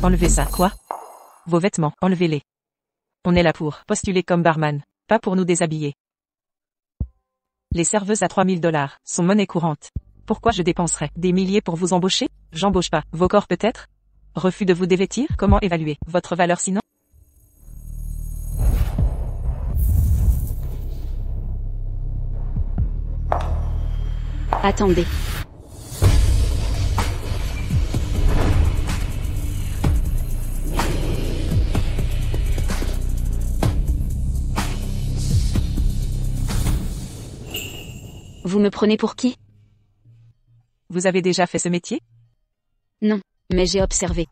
Enlevez ça. Quoi? Vos vêtements, enlevez-les. On est là pour postuler comme barman, pas pour nous déshabiller. Les serveuses à 3000 $ sont monnaie courante. Pourquoi je dépenserais des milliers pour vous embaucher? J'embauche pas. Vos corps peut-être? Refus de vous dévêtir? Comment évaluer votre valeur sinon? Attendez. Vous me prenez pour qui? Vous avez déjà fait ce métier? Non, mais j'ai observé.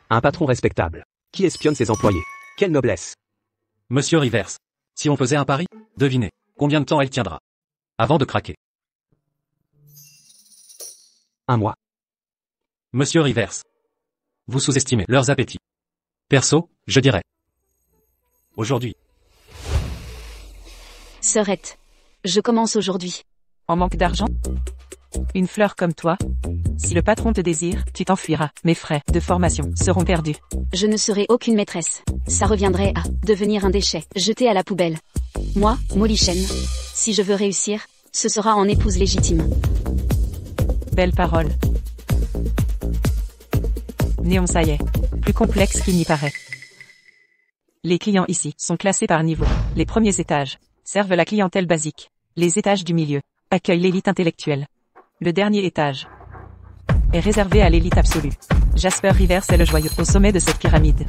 Un patron respectable. Qui espionne ses employés? Quelle noblesse! Monsieur Rivers. Si on faisait un pari, devinez, combien de temps elle tiendra avant de craquer? Un mois. Monsieur Rivers. Vous sous-estimez leurs appétits. Perso, je dirais. Aujourd'hui. Sœurette. Je commence aujourd'hui. En manque d'argent? Une fleur comme toi? Si le patron te désire, tu t'enfuiras. Mes frais de formation seront perdus. Je ne serai aucune maîtresse. Ça reviendrait à devenir un déchet, jeté à la poubelle. Moi, Molly Shen, si je veux réussir, ce sera en épouse légitime. Belle parole. Néon, ça y est. Plus complexe qu'il n'y paraît. Les clients ici sont classés par niveau. Les premiers étages servent la clientèle basique. Les étages du milieu accueillent l'élite intellectuelle. Le dernier étage est réservé à l'élite absolue. Jasper Rivers est le joyau au sommet de cette pyramide.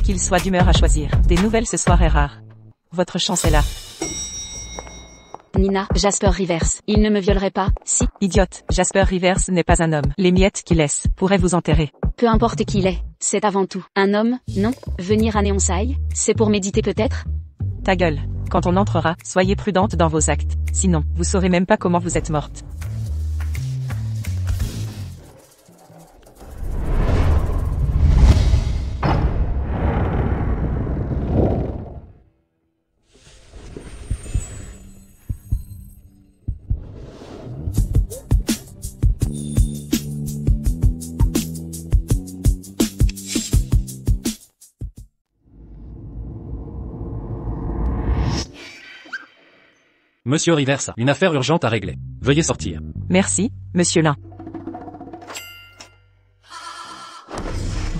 Qu'il soit d'humeur à choisir, des nouvelles ce soir est rare. Votre chance est là. Nina, Jasper Rivers, il ne me violerait pas, si? Idiote, Jasper Rivers n'est pas un homme. Les miettes qu'il laisse pourraient vous enterrer. Peu importe qui il est, c'est avant tout un homme, non? Venir à Neonside, c'est pour méditer peut-être? Ta gueule. Quand on entrera, soyez prudente dans vos actes. Sinon, vous saurez même pas comment vous êtes morte. Monsieur Rivers, une affaire urgente à régler. Veuillez sortir. Merci, monsieur Lin.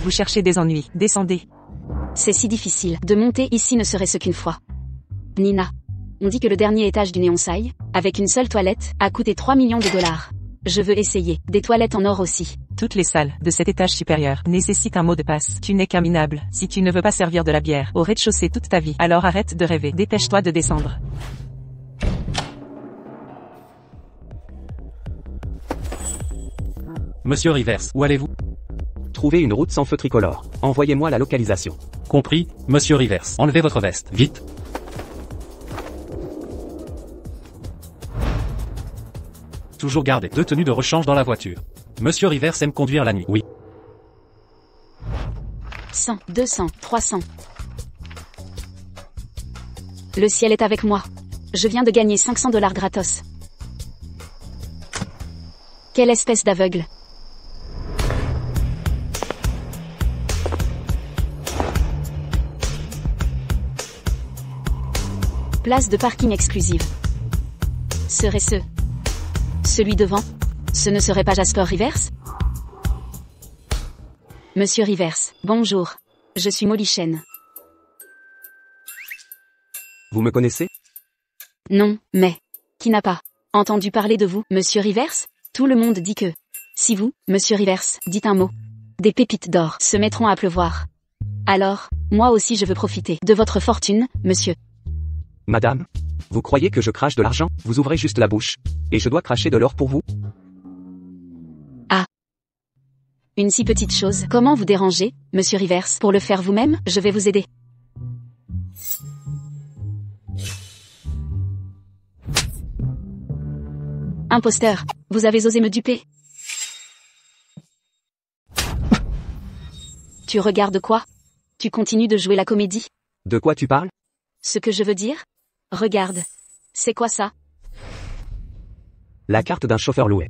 Vous cherchez des ennuis, descendez. C'est si difficile. De monter ici ne serait-ce qu'une fois. Nina. On dit que le dernier étage du Neonside, avec une seule toilette, a coûté 3 millions de $. Je veux essayer. Des toilettes en or aussi. Toutes les salles de cet étage supérieur nécessitent un mot de passe. Tu n'es qu'un minable. Si tu ne veux pas servir de la bière au rez-de-chaussée toute ta vie, alors arrête de rêver. Dépêche-toi de descendre. Monsieur Rivers, où allez-vous? Trouvez une route sans feu tricolore. Envoyez-moi la localisation. Compris, monsieur Rivers. Enlevez votre veste, vite. Toujours garder 2 tenues de rechange dans la voiture. Monsieur Rivers aime conduire la nuit. Oui. 100, 200, 300. Le ciel est avec moi. Je viens de gagner 500 $ gratos. Quelle espèce d'aveugle. Place de parking exclusive. Serait-ce celui devant? Ce ne serait pas Jasper Rivers? Monsieur Rivers, bonjour. Je suis Molly Shen. Vous me connaissez? Non, mais qui n'a pas entendu parler de vous, monsieur Rivers? Tout le monde dit que si vous, monsieur Rivers, dites un mot, des pépites d'or se mettront à pleuvoir. Alors, moi aussi je veux profiter de votre fortune, monsieur. Madame? Vous croyez que je crache de l'argent? Vous ouvrez juste la bouche. Et je dois cracher de l'or pour vous? Ah. Une si petite chose. Comment vous dérangez, monsieur Rivers? Pour le faire vous-même, je vais vous aider. Imposteur, vous avez osé me duper. Tu regardes quoi? Tu continues de jouer la comédie? De quoi tu parles? Ce que je veux dire? Regarde. C'est quoi ça? La carte d'un chauffeur loué.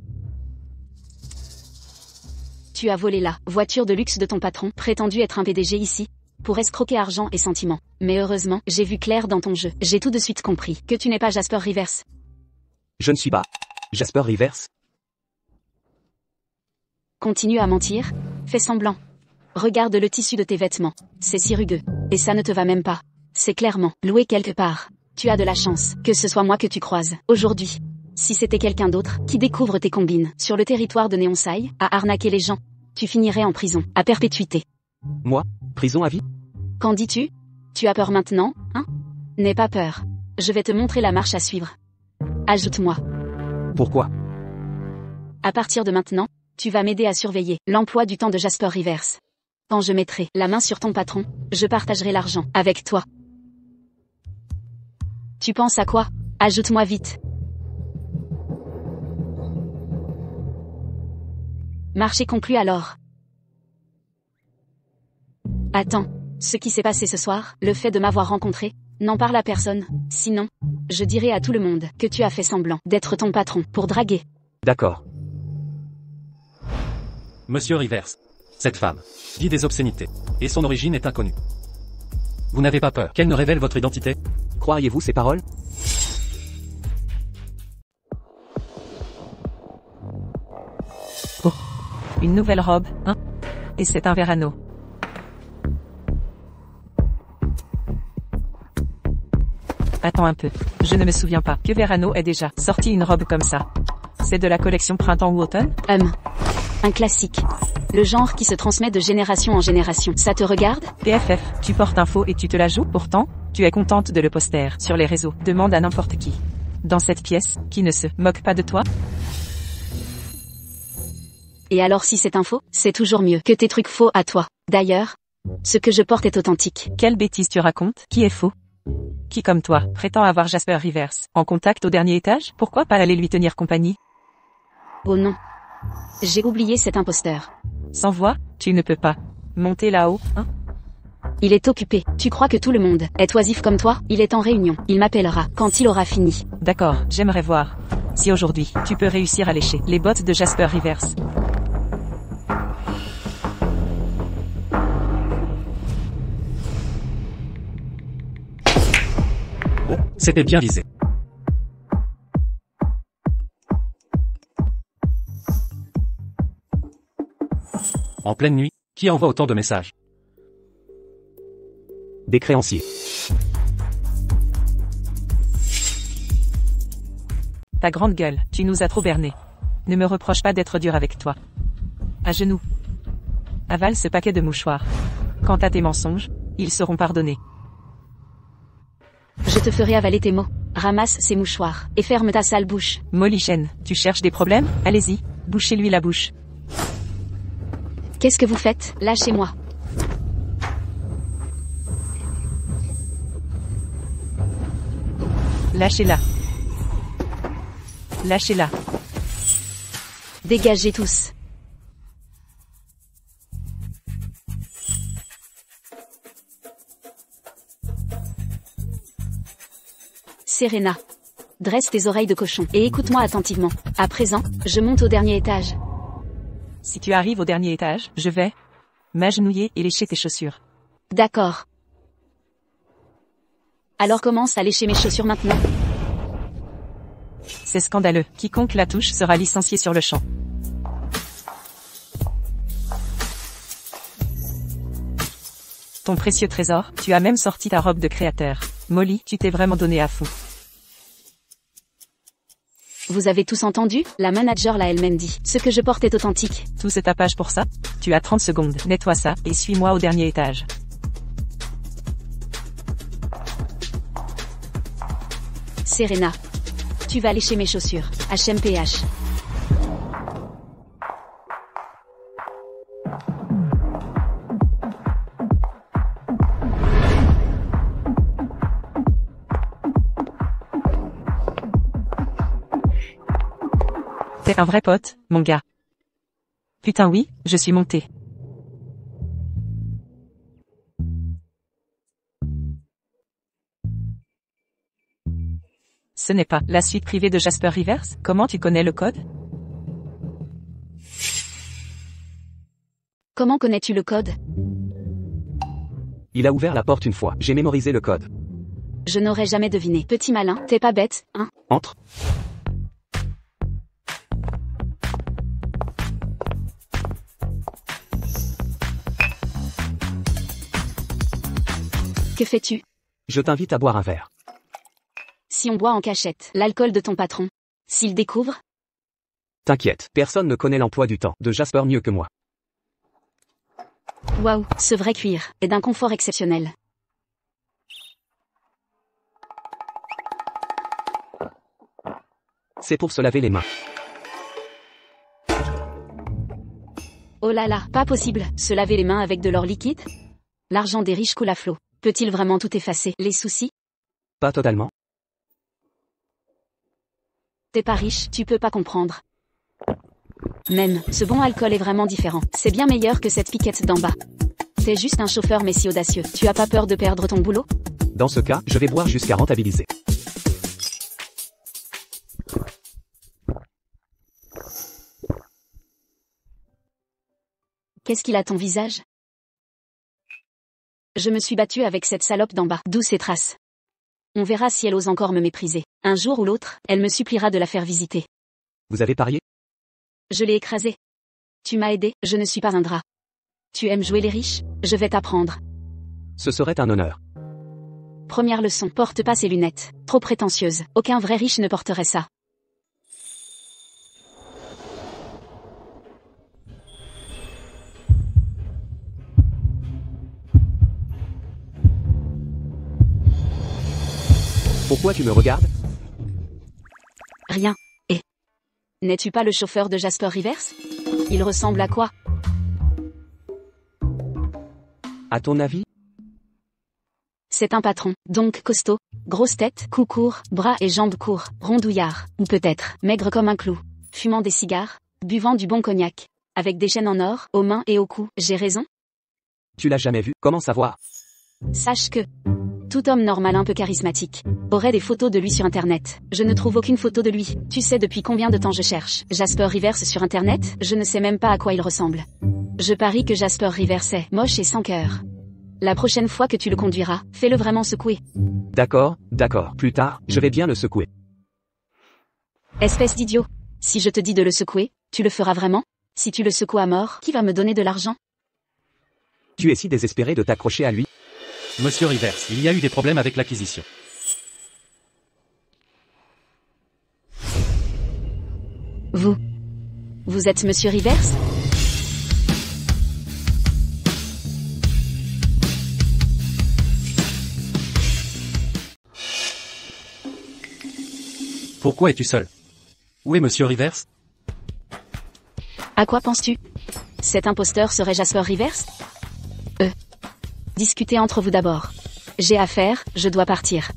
Tu as volé la voiture de luxe de ton patron, prétendu être un PDG ici, pour escroquer argent et sentiments. Mais heureusement, j'ai vu clair dans ton jeu. J'ai tout de suite compris que tu n'es pas Jasper Rivers. Je ne suis pas Jasper Rivers. Continue à mentir. Fais semblant. Regarde le tissu de tes vêtements. C'est si rugueux. Et ça ne te va même pas. C'est clairement loué quelque part. Tu as de la chance que ce soit moi que tu croises aujourd'hui. Si c'était quelqu'un d'autre qui découvre tes combines sur le territoire de Néonsai, à arnaquer les gens, tu finirais en prison, à perpétuité. Moi? Prison à vie? Qu'en dis-tu? Tu as peur maintenant, hein? N'aie pas peur. Je vais te montrer la marche à suivre. Ajoute-moi. Pourquoi? À partir de maintenant, tu vas m'aider à surveiller l'emploi du temps de Jasper Rivers. Quand je mettrai la main sur ton patron, je partagerai l'argent avec toi. Tu penses à quoi? Ajoute-moi vite. Marché conclu alors. Attends, ce qui s'est passé ce soir, le fait de m'avoir rencontré, n'en parle à personne, sinon, je dirai à tout le monde que tu as fait semblant d'être ton patron pour draguer. D'accord. Monsieur Rivers. Cette femme dit des obscénités, et son origine est inconnue. Vous n'avez pas peur qu'elle ne révèle votre identité? Croiriez-vous ces paroles? Oh. Une nouvelle robe, hein? Et c'est un Verano. Attends un peu. Je ne me souviens pas que Verano ait déjà sorti une robe comme ça. C'est de la collection printemps ou automne? Un classique. Le genre qui se transmet de génération en génération. Ça te regarde? PFF, tu portes un faux et tu te la joues? Pourtant, tu es contente de le poster sur les réseaux. Demande à n'importe qui. Dans cette pièce, qui ne se moque pas de toi? Et alors si c'est un faux, c'est toujours mieux que tes trucs faux à toi. D'ailleurs, ce que je porte est authentique. Quelle bêtise tu racontes? Qui est faux? Qui comme toi, prétend avoir Jasper Rivers en contact au dernier étage? Pourquoi pas aller lui tenir compagnie? Oh non. J'ai oublié cet imposteur. Sans voix, tu ne peux pas monter là-haut, hein? Il est occupé. Tu crois que tout le monde est oisif comme toi? Il est en réunion. Il m'appellera quand il aura fini. D'accord, j'aimerais voir si aujourd'hui, tu peux réussir à lécher les bottes de Jasper Rivers. C'était bien visé. En pleine nuit, qui envoie autant de messages? Des créanciers. Ta grande gueule, tu nous as trop berné. Ne me reproche pas d'être dur avec toi. À genoux. Avale ce paquet de mouchoirs. Quant à tes mensonges, ils seront pardonnés. Je te ferai avaler tes mots. Ramasse ces mouchoirs et ferme ta sale bouche. Molichène, tu cherches des problèmes? Allez-y, bouchez-lui la bouche. Qu'est-ce que vous faites? Lâchez-moi. Lâchez-la. Lâchez-la. Dégagez tous. Serena. Dresse tes oreilles de cochon et écoute-moi attentivement. À présent, je monte au dernier étage. Si tu arrives au dernier étage, je vais m'agenouiller et lécher tes chaussures. D'accord. Alors commence à lécher mes chaussures maintenant. C'est scandaleux. Quiconque la touche sera licencié sur le champ. Ton précieux trésor, tu as même sorti ta robe de créateur. Molly, tu t'es vraiment donné à fond. Vous avez tous entendu? La manager l'a elle-même dit. Ce que je porte est authentique. Tout ce tapage pour ça? Tu as 30 secondes. Nettoie ça, et suis-moi au dernier étage. Serena. Tu vas lécher mes chaussures. HMPH. T'es un vrai pote, mon gars. Putain oui, je suis monté. Ce n'est pas la suite privée de Jasper Rivers? Comment tu connais le code? Comment connais-tu le code? Il a ouvert la porte une fois, j'ai mémorisé le code. Je n'aurais jamais deviné. Petit malin, t'es pas bête, hein? Entre. Que fais-tu? Je t'invite à boire un verre. Si on boit en cachette, l'alcool de ton patron, s'il découvre? T'inquiète, personne ne connaît l'emploi du temps de Jasper mieux que moi. Waouh, ce vrai cuir est d'un confort exceptionnel. C'est pour se laver les mains. Oh là là, pas possible, se laver les mains avec de l'or liquide? L'argent des riches coule à flot. Peut-il vraiment tout effacer, les soucis? Pas totalement. T'es pas riche, tu peux pas comprendre. Même, ce bon alcool est vraiment différent. C'est bien meilleur que cette piquette d'en bas. T'es juste un chauffeur mais si audacieux. Tu as pas peur de perdre ton boulot? Dans ce cas, je vais boire jusqu'à rentabiliser. Qu'est-ce qu'il a ton visage? Je me suis battue avec cette salope d'en bas. D'où ces traces? On verra si elle ose encore me mépriser. Un jour ou l'autre, elle me suppliera de la faire visiter. Vous avez parié? Je l'ai écrasée. Tu m'as aidé, je ne suis pas un drap. Tu aimes jouer les riches? Je vais t'apprendre. Ce serait un honneur. Première leçon, porte pas ces lunettes. Trop prétentieuses. Aucun vrai riche ne porterait ça. Pourquoi tu me regardes? Rien. Et n'es-tu pas le chauffeur de Jasper Rivers? Il ressemble à quoi? À ton avis? C'est un patron, donc costaud, grosse tête, cou court, bras et jambes courts, rondouillard, ou peut-être, maigre comme un clou, fumant des cigares, buvant du bon cognac, avec des chaînes en or, aux mains et au cou, j'ai raison? Tu l'as jamais vu, comment savoir? Sache que tout homme normal un peu charismatique aurait des photos de lui sur internet. Je ne trouve aucune photo de lui. Tu sais depuis combien de temps je cherche Jasper Rivers sur internet? Je ne sais même pas à quoi il ressemble. Je parie que Jasper Rivers est moche et sans cœur. La prochaine fois que tu le conduiras, fais-le vraiment secouer. D'accord, plus tard, je vais bien le secouer. Espèce d'idiot. Si je te dis de le secouer, tu le feras vraiment? Si tu le secoues à mort, qui va me donner de l'argent? Tu es si désespéré de t'accrocher à lui? Monsieur Rivers, il y a eu des problèmes avec l'acquisition. Vous êtes Monsieur Rivers? Pourquoi es-tu seul? Où est Monsieur Rivers? À quoi penses-tu? Cet imposteur serait Jasper Rivers? Discutez entre vous d'abord. J'ai affaire, je dois partir.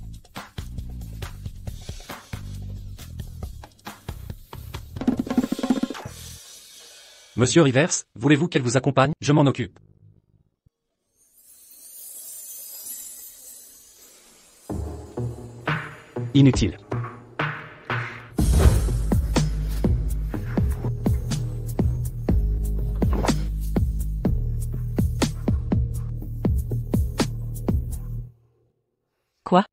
Monsieur Rivers, voulez-vous qu'elle vous accompagne? Je m'en occupe. Inutile. Quoi?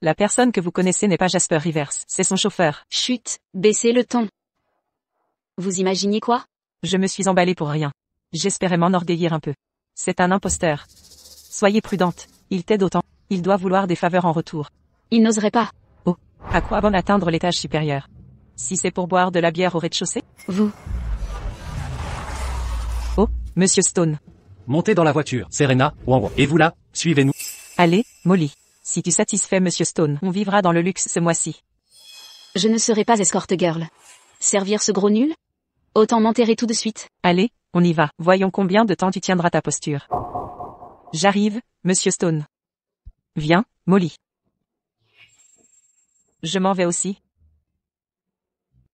La personne que vous connaissez n'est pas Jasper Rivers, c'est son chauffeur. Chut, baissez le ton. Vous imaginiez quoi? Je me suis emballée pour rien. J'espérais m'enorgueillir un peu. C'est un imposteur. Soyez prudente, il t'aide autant. Il doit vouloir des faveurs en retour. Il n'oserait pas. Oh, à quoi bon atteindre l'étage supérieur? Si c'est pour boire de la bière au rez-de-chaussée? Vous. Oh, Monsieur Stone. Montez dans la voiture, Serena, Wanwa. Et vous là, suivez-nous. Allez, Molly. Si tu satisfais Monsieur Stone, on vivra dans le luxe ce mois-ci. Je ne serai pas escorte girl. Servir ce gros nul? Autant m'enterrer tout de suite. Allez, on y va. Voyons combien de temps tu tiendras ta posture. J'arrive, Monsieur Stone. Viens, Molly. Je m'en vais aussi.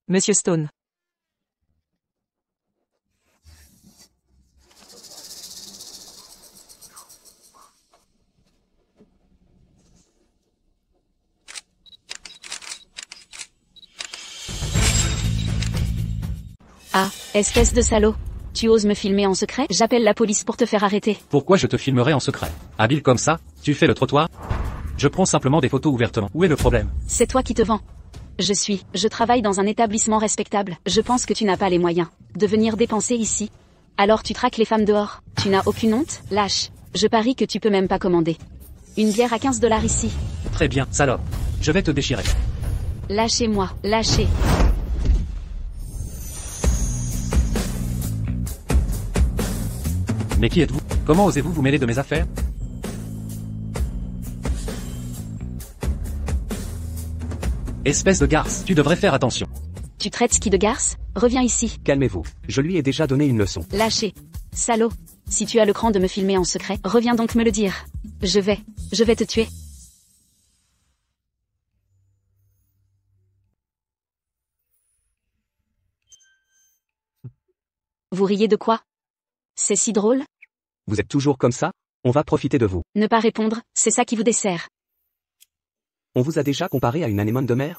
Monsieur Stone. Espèce de salaud. Tu oses me filmer en secret? J'appelle la police pour te faire arrêter. Pourquoi je te filmerai en secret? Habile comme ça, tu fais le trottoir? Je prends simplement des photos ouvertement. Où est le problème? C'est toi qui te vends. Je travaille dans un établissement respectable. Je pense que tu n'as pas les moyens de venir dépenser ici. Alors tu traques les femmes dehors. Tu n'as aucune honte? Lâche. Je parie que tu peux même pas commander une bière à 15 $ ici. Très bien, salope. Je vais te déchirer. Lâchez-moi, lâchez. Mais qui êtes-vous? Comment osez-vous vous mêler de mes affaires? Espèce de garce, tu devrais faire attention. Tu traites Ski de garce? Reviens ici. Calmez-vous. Je lui ai déjà donné une leçon. Lâchez. Salaud. Si tu as le cran de me filmer en secret, reviens donc me le dire. Je vais te tuer. Vous riez de quoi? C'est si drôle? Vous êtes toujours comme ça? On va profiter de vous. Ne pas répondre, c'est ça qui vous dessert. On vous a déjà comparé à une anémone de mer?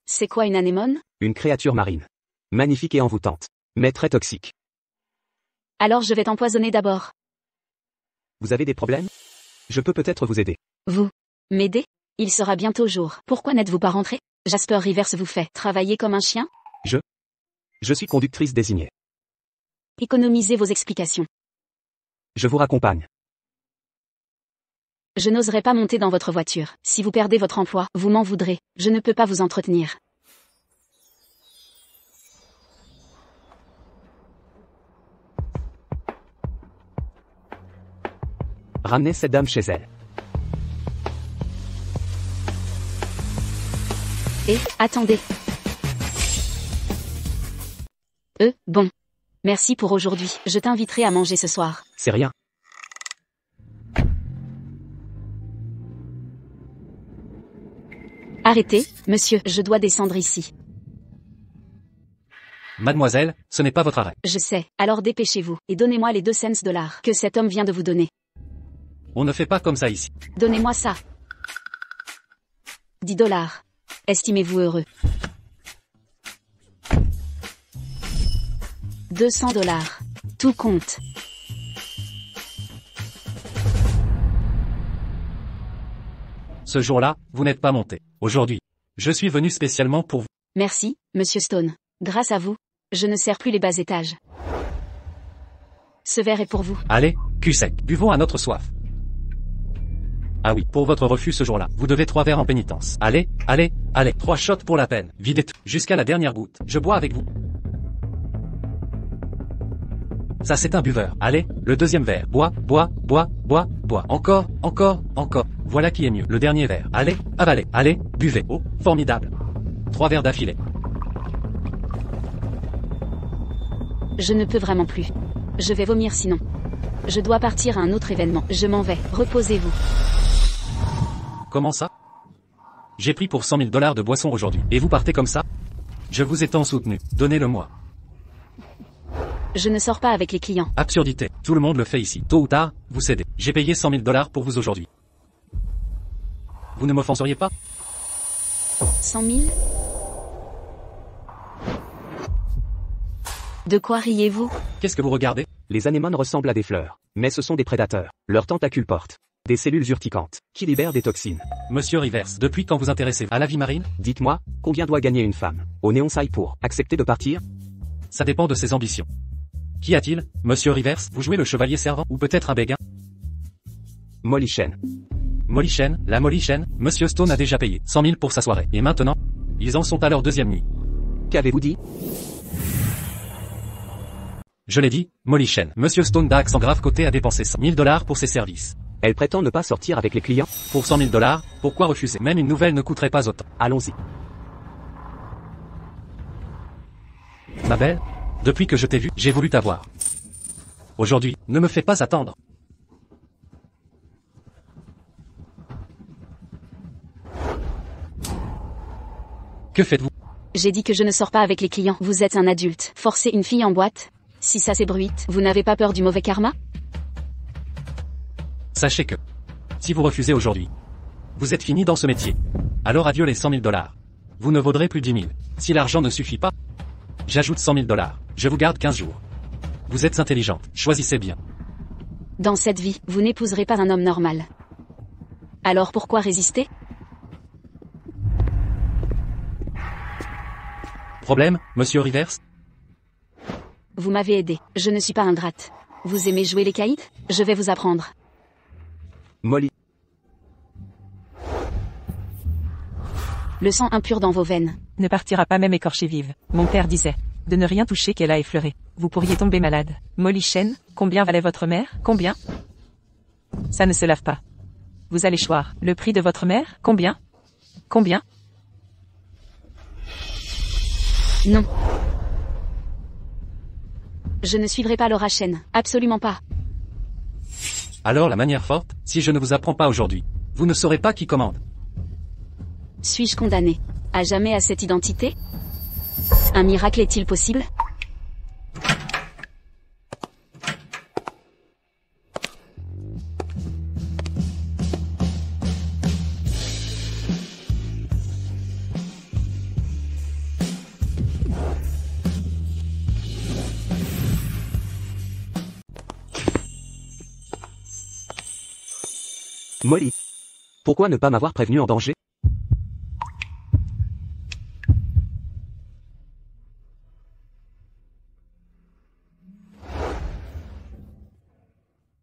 C'est quoi une anémone? Une créature marine. Magnifique et envoûtante. Mais très toxique. Alors je vais t'empoisonner d'abord. Vous avez des problèmes? Je peux peut-être vous aider. Vous m'aider? Il sera bientôt jour. Pourquoi n'êtes-vous pas rentré? Jasper Rivers vous fait travailler comme un chien? Je suis conductrice désignée. Économisez vos explications. Je vous raccompagne. Je n'oserais pas monter dans votre voiture. Si vous perdez votre emploi, vous m'en voudrez. Je ne peux pas vous entretenir. Ramenez cette dame chez elle. Et, attendez. Bon. Merci pour aujourd'hui. Je t'inviterai à manger ce soir. C'est rien. Arrêtez, monsieur, je dois descendre ici. Mademoiselle, ce n'est pas votre arrêt. Je sais, alors dépêchez-vous, et donnez-moi les 2 cents $ que cet homme vient de vous donner. On ne fait pas comme ça ici. Donnez-moi ça. 10 $. Estimez-vous heureux. 200 $. Tout compte. Ce jour-là, vous n'êtes pas monté. Aujourd'hui, je suis venu spécialement pour vous. Merci, monsieur Stone. Grâce à vous, je ne sers plus les bas étages. Ce verre est pour vous. Allez, cul sec, buvons à notre soif. Ah oui, pour votre refus ce jour-là, vous devez 3 verres en pénitence. Allez, 3 shots pour la peine. Videz tout, jusqu'à la dernière goutte. Je bois avec vous. Ça c'est un buveur. Allez, le deuxième verre. Bois. Encore. Voilà qui est mieux. Le dernier verre. Allez, avalez. Allez, buvez. Oh, formidable. 3 verres d'affilée. Je ne peux vraiment plus. Je vais vomir sinon. Je dois partir à un autre événement. Je m'en vais. Reposez-vous. Comment ça? J'ai pris pour 100 000 $ de boisson aujourd'hui. Et vous partez comme ça? Je vous ai tant soutenu. Donnez-le-moi. Je ne sors pas avec les clients. Absurdité. Tout le monde le fait ici. Tôt ou tard, vous cédez. J'ai payé 100 000 $ pour vous aujourd'hui. Vous ne m'offenseriez pas? 100 000? De quoi riez-vous? Qu'est-ce que vous regardez? Les anémones ressemblent à des fleurs, mais ce sont des prédateurs. Leurs tentacules portent des cellules urticantes, qui libèrent des toxines. Monsieur Rivers, depuis quand vous intéressez-vous à la vie marine? Dites-moi, combien doit gagner une femme au Néonside pour accepter de partir? Ça dépend de ses ambitions. Qu'y a-t-il, monsieur Rivers? Vous jouez le chevalier servant, ou peut-être un béguin? Molly Shen. Molly Shen, la Molly Shen, monsieur Stone a déjà payé 100 000 pour sa soirée. Et maintenant, ils en sont à leur deuxième nuit. Qu'avez-vous dit? Je l'ai dit, Molly Shen. Monsieur Stone d'Axe en grave côté a dépensé 100 000 $ pour ses services. Elle prétend ne pas sortir avec les clients? Pour 100 000 $, pourquoi refuser? Même une nouvelle ne coûterait pas autant. Allons-y. Ma belle, depuis que je t'ai vue, j'ai voulu t'avoir. Aujourd'hui, ne me fais pas attendre. Que faites-vous? J'ai dit que je ne sors pas avec les clients. Vous êtes un adulte. Forcer une fille en boîte? Si ça s'ébruite, vous n'avez pas peur du mauvais karma? Sachez que, si vous refusez aujourd'hui, vous êtes fini dans ce métier. Alors adieu les 100 000 $. Vous ne vaudrez plus 10 000. Si l'argent ne suffit pas, j'ajoute 100 000 $. Je vous garde 15 jours. Vous êtes intelligente, choisissez bien. Dans cette vie, vous n'épouserez pas un homme normal. Alors pourquoi résister? Problème, monsieur Rivers? Vous m'avez aidé, je ne suis pas ingrate. Vous aimez jouer les caïds? Je vais vous apprendre. Molly. Le sang impur dans vos veines. Ne partira pas même écorchée vive. Mon père disait de ne rien toucher qu'elle a effleuré. Vous pourriez tomber malade. Molly Shen, combien valait votre mère? Combien? Ça ne se lave pas. Vous allez choir. Le prix de votre mère? Combien? Combien? Non. Je ne suivrai pas Laura Shen, absolument pas. Alors la manière forte, si je ne vous apprends pas aujourd'hui, vous ne saurez pas qui commande. Suis-je condamné à jamais à cette identité? Un miracle est-il possible? Molly. Pourquoi ne pas m'avoir prévenu en danger?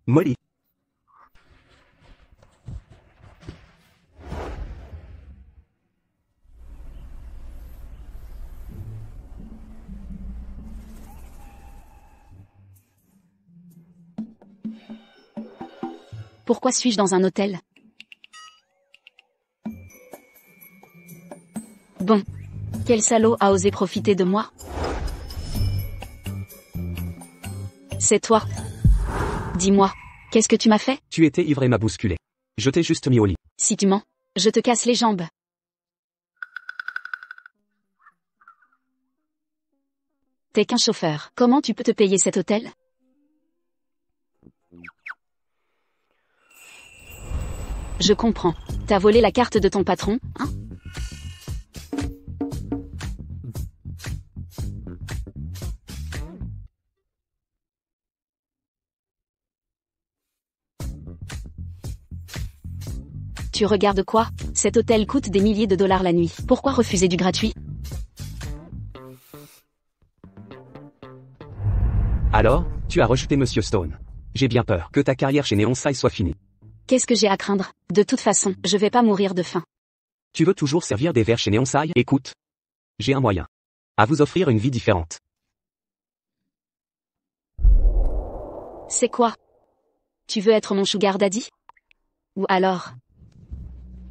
Molly. Pourquoi suis-je dans un hôtel? Bon. Quel salaud a osé profiter de moi? C'est toi. Dis-moi, qu'est-ce que tu m'as fait? Tu étais ivre et m'as bousculé. Je t'ai juste mis au lit. Si tu mens, je te casse les jambes. T'es qu'un chauffeur. Comment tu peux te payer cet hôtel? Je comprends. T'as volé la carte de ton patron, hein? Tu regardes quoi? Cet hôtel coûte des milliers de dollars la nuit. Pourquoi refuser du gratuit? Alors, tu as rejeté Monsieur Stone. J'ai bien peur que ta carrière chez Neonside soit finie. Qu'est-ce que j'ai à craindre? De toute façon, je vais pas mourir de faim. Tu veux toujours servir des verres chez Neonside? Écoute. J'ai un moyen. À vous offrir une vie différente. C'est quoi? Tu veux être mon sugar daddy? Ou alors...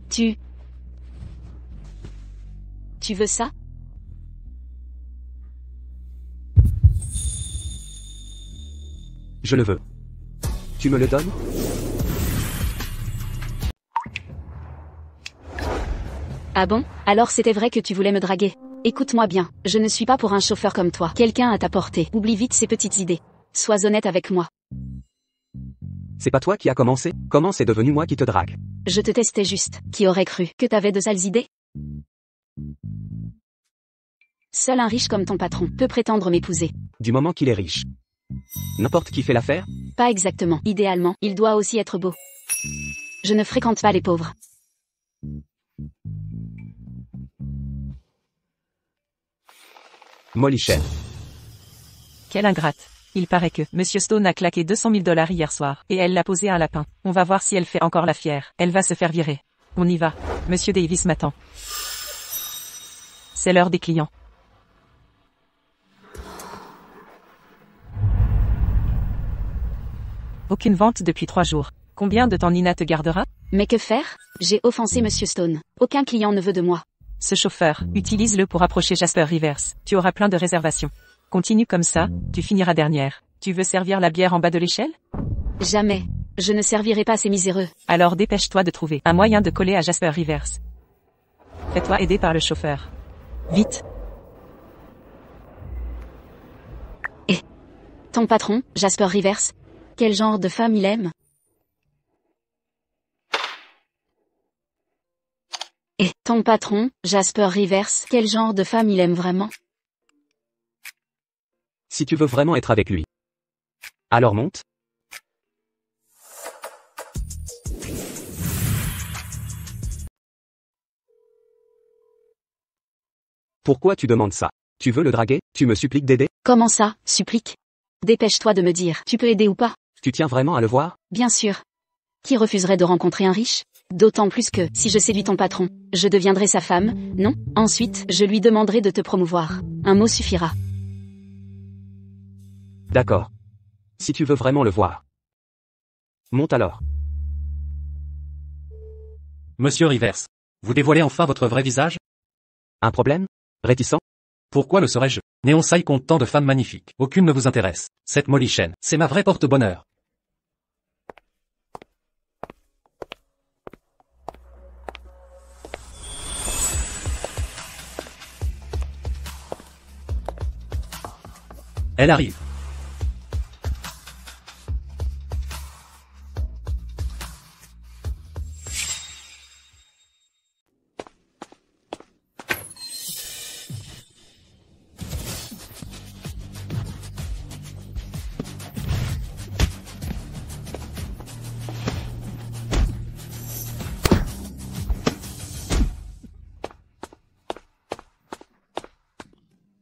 Tu veux ça? Je le veux. Tu me le donnes? Ah bon? Alors c'était vrai que tu voulais me draguer. Écoute-moi bien, je ne suis pas pour un chauffeur comme toi. Quelqu'un à ta portée. Oublie vite ces petites idées. Sois honnête avec moi. C'est pas toi qui as commencé? Comment c'est devenu moi qui te drague? Je te testais juste. Qui aurait cru que t'avais de sales idées? Seul un riche comme ton patron peut prétendre m'épouser. Du moment qu'il est riche. N'importe qui fait l'affaire? Pas exactement. Idéalement, il doit aussi être beau. Je ne fréquente pas les pauvres. Molly Shen. Quelle ingrate. Il paraît que Monsieur Stone a claqué 200 000 $ hier soir, et elle l'a posé à un lapin. On va voir si elle fait encore la fière. Elle va se faire virer. On y va. Monsieur Davis m'attend. C'est l'heure des clients. Aucune vente depuis 3 jours. Combien de temps Nina te gardera? Mais que faire? J'ai offensé Monsieur Stone. Aucun client ne veut de moi. Ce chauffeur, utilise-le pour approcher Jasper Rivers. Tu auras plein de réservations. Continue comme ça, tu finiras dernière. Tu veux servir la bière en bas de l'échelle? Jamais. Je ne servirai pas ces miséreux. Alors dépêche-toi de trouver un moyen de coller à Jasper Rivers. Fais-toi aider par le chauffeur. Vite. Et ton patron, Jasper Rivers? Quel genre de femme il aime? Et ton patron, Jasper Rivers, quel genre de femme il aime vraiment? Si tu veux vraiment être avec lui. Alors monte. Pourquoi tu demandes ça? Tu veux le draguer? Tu me suppliques d'aider? Comment ça, supplique? Dépêche-toi de me dire, tu peux aider ou pas? Tu tiens vraiment à le voir? Bien sûr. Qui refuserait de rencontrer un riche? D'autant plus que, si je séduis ton patron, je deviendrai sa femme, non? Ensuite, je lui demanderai de te promouvoir. Un mot suffira. D'accord. Si tu veux vraiment le voir. Monte alors. Monsieur Rivers. Vous dévoilez enfin votre vrai visage? Un problème? Réticent? Pourquoi le serais-je? Neonsai compte tant de femmes magnifiques. Aucune ne vous intéresse. Cette Molichène, c'est ma vraie porte-bonheur. Elle arrive.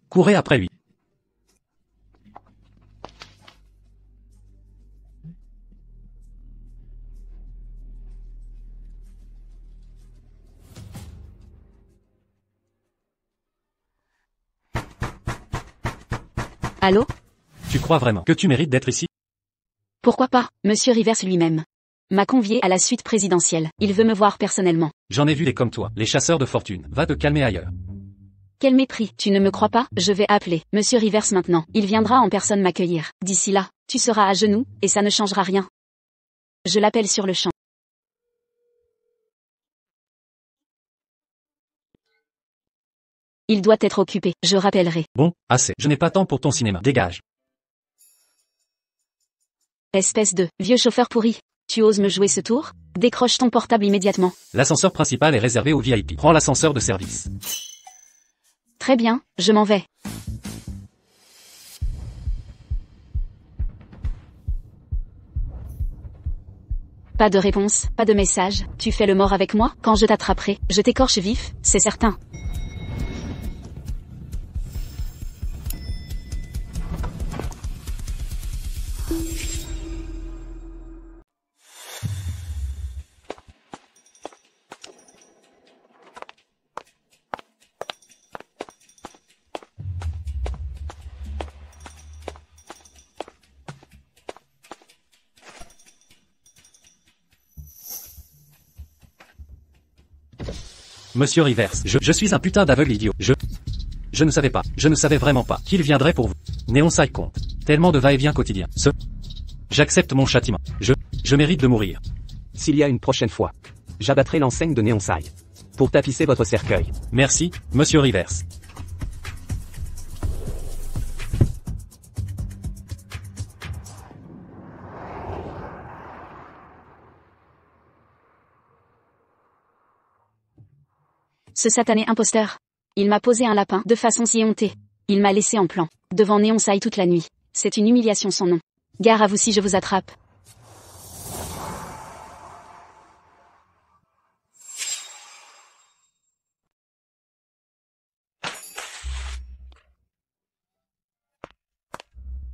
Courez après lui. Allô? Tu crois vraiment que tu mérites d'être ici? Pourquoi pas, Monsieur Rivers lui-même m'a convié à la suite présidentielle. Il veut me voir personnellement. J'en ai vu des comme toi, les chasseurs de fortune. Va te calmer ailleurs. Quel mépris, tu ne me crois pas? Je vais appeler Monsieur Rivers maintenant. Il viendra en personne m'accueillir. D'ici là, tu seras à genoux, et ça ne changera rien. Je l'appelle sur le champ. Il doit être occupé, je rappellerai. Bon, assez. Je n'ai pas temps pour ton cinéma. Dégage. Espèce de vieux chauffeur pourri. Tu oses me jouer ce tour? Décroche ton portable immédiatement. L'ascenseur principal est réservé aux VIP. Prends l'ascenseur de service. Très bien, je m'en vais. Pas de réponse, pas de message. Tu fais le mort avec moi? Quand je t'attraperai, je t'écorche vif, c'est certain. Monsieur Rivers, je suis un putain d'aveugle idiot. Je ne savais pas, je ne savais vraiment pas qu'il viendrait pour vous. Neonsai compte. Tellement de va-et-vient quotidien. J'accepte mon châtiment. Je mérite de mourir. S'il y a une prochaine fois, j'abattrai l'enseigne de Neonsai. Pour tapisser votre cercueil. Merci, Monsieur Rivers. Ce satané imposteur. Il m'a posé un lapin de façon si hontée. Il m'a laissé en plan, devant Neonsai toute la nuit. C'est une humiliation sans nom. Gare à vous si je vous attrape.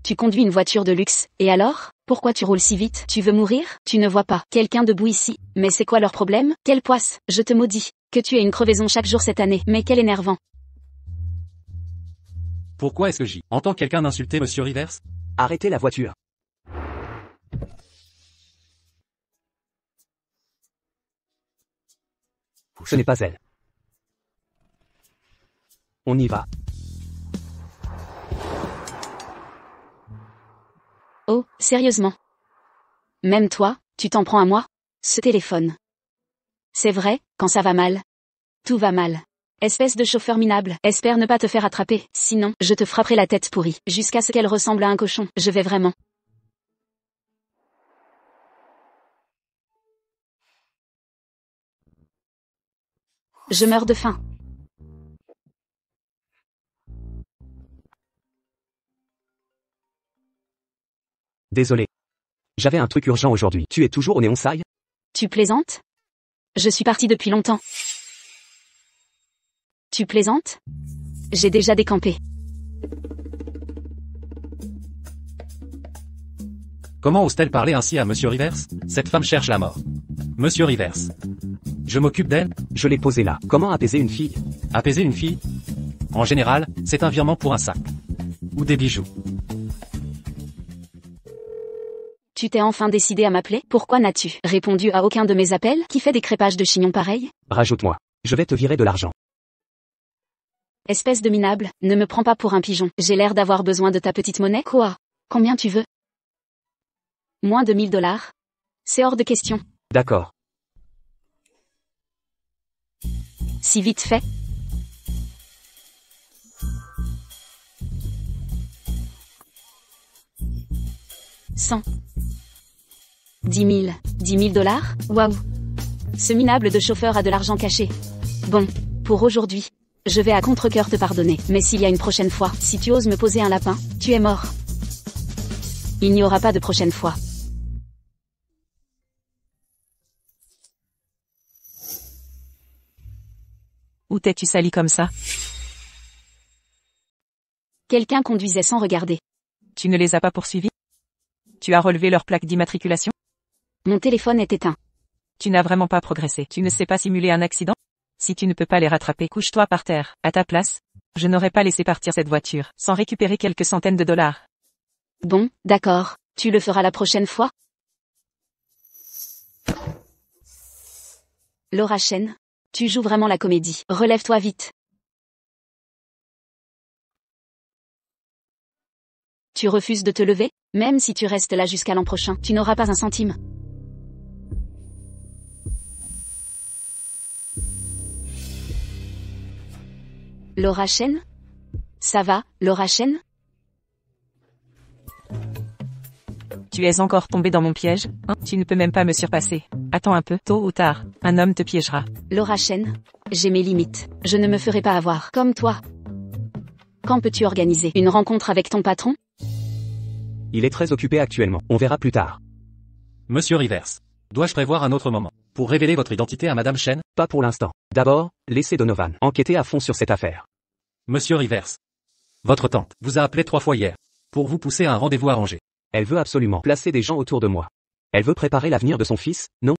Tu conduis une voiture de luxe, et alors? Pourquoi tu roules si vite? Tu veux mourir? Tu ne vois pas quelqu'un debout ici? Mais c'est quoi leur problème? Quelle poisse? Je te maudis. Que tu aies une crevaison chaque jour cette année. Mais quel énervant. Pourquoi est-ce que j'entends quelqu'un insulter Monsieur Rivers? Arrêtez la voiture. Ce n'est pas elle. On y va. Oh, sérieusement? Même toi, tu t'en prends à moi? Ce téléphone. C'est vrai, quand ça va mal. Tout va mal. Espèce de chauffeur minable, espère ne pas te faire attraper, sinon, je te frapperai la tête pourrie, jusqu'à ce qu'elle ressemble à un cochon, je vais vraiment. Je meurs de faim. Désolé. J'avais un truc urgent aujourd'hui. Tu es toujours au Néonside? Tu plaisantes? Je suis parti depuis longtemps. Tu plaisantes? J'ai déjà décampé. Comment ose-t-elle parler ainsi à Monsieur Rivers? Cette femme cherche la mort. Monsieur Rivers. Je m'occupe d'elle? Je l'ai posé là. Comment apaiser une fille? Apaiser une fille? En général, c'est un virement pour un sac. Ou des bijoux. Tu t'es enfin décidé à m'appeler? Pourquoi n'as-tu répondu à aucun de mes appels? Qui fait des crépages de chignon pareils? Rajoute-moi. Je vais te virer de l'argent. Espèce de minable, ne me prends pas pour un pigeon. J'ai l'air d'avoir besoin de ta petite monnaie. Quoi? Combien tu veux? Moins de 1000 $? C'est hors de question. D'accord. Si vite fait. $100. 10 000. 10 000 $? Waouh. Ce minable de chauffeur a de l'argent caché. Bon, pour aujourd'hui, je vais à contre-cœur te pardonner. Mais s'il y a une prochaine fois, si tu oses me poser un lapin, tu es mort. Il n'y aura pas de prochaine fois. Où t'es-tu sali comme ça? Quelqu'un conduisait sans regarder. Tu ne les as pas poursuivis? Tu as relevé leur plaque d'immatriculation? Mon téléphone est éteint. Tu n'as vraiment pas progressé. Tu ne sais pas simuler un accident? Si tu ne peux pas les rattraper, couche-toi par terre. À ta place, je n'aurais pas laissé partir cette voiture, sans récupérer quelques centaines de dollars. Bon, d'accord. Tu le feras la prochaine fois? Laura Chen, tu joues vraiment la comédie. Relève-toi vite. Tu refuses de te lever? Même si tu restes là jusqu'à l'an prochain, tu n'auras pas un centime. Laura Chen? Ça va, Laura Chen? Tu es encore tombé dans mon piège, hein? Tu ne peux même pas me surpasser. Attends un peu, tôt ou tard, un homme te piégera. Laura Chen, j'ai mes limites. Je ne me ferai pas avoir, comme toi. Quand peux-tu organiser une rencontre avec ton patron? Il est très occupé actuellement. On verra plus tard. Monsieur Rivers. Dois-je prévoir un autre moment pour révéler votre identité à Madame Chen? Pas pour l'instant. D'abord, laissez Donovan enquêter à fond sur cette affaire. Monsieur Rivers. Votre tante vous a appelé 3 fois hier pour vous pousser à un rendez-vous arrangé. Elle veut absolument placer des gens autour de moi. Elle veut préparer l'avenir de son fils, non?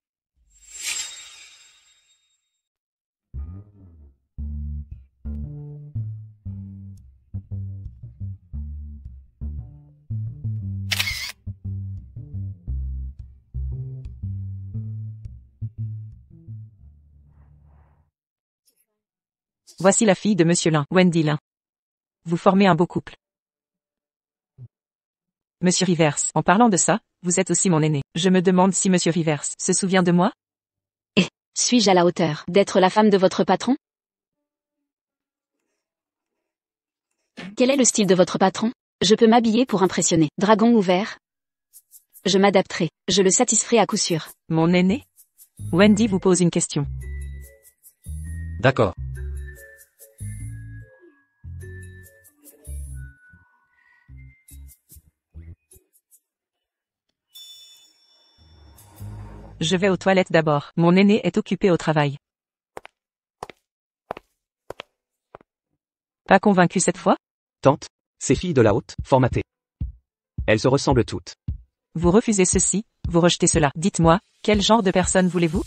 Voici la fille de Monsieur Lin, Wendy Lin. Vous formez un beau couple. Monsieur Rivers, en parlant de ça, vous êtes aussi mon aîné. Je me demande si Monsieur Rivers se souvient de moi? Suis-je à la hauteur d'être la femme de votre patron? Quel est le style de votre patron? Je peux m'habiller pour impressionner. Dragon ouvert? Je m'adapterai. Je le satisferai à coup sûr. Mon aîné? Wendy vous pose une question. D'accord. Je vais aux toilettes d'abord. Mon aîné est occupé au travail. Pas convaincu cette fois? Tante, ces filles de la haute, formatées. Elles se ressemblent toutes. Vous refusez ceci, vous rejetez cela. Dites-moi, quel genre de personne voulez-vous?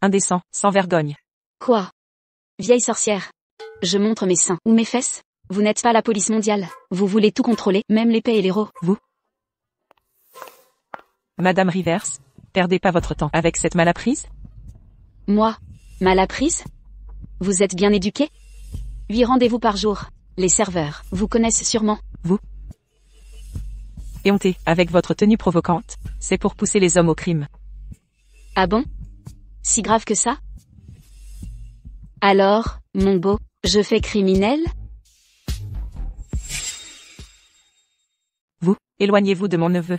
Indécent, sans vergogne. Quoi? Vieille sorcière. Je montre mes seins ou mes fesses? Vous n'êtes pas la police mondiale. Vous voulez tout contrôler, même l'épée et l'héros. Vous? Madame Rivers, perdez pas votre temps avec cette malapprise? Moi? Malapprise? Vous êtes bien éduqué? 8 rendez-vous par jour. Les serveurs vous connaissent sûrement. Vous? Éhontée, avec votre tenue provocante, c'est pour pousser les hommes au crime. Ah bon? Si grave que ça? Alors, mon beau, je fais criminel? Vous, éloignez-vous de mon neveu.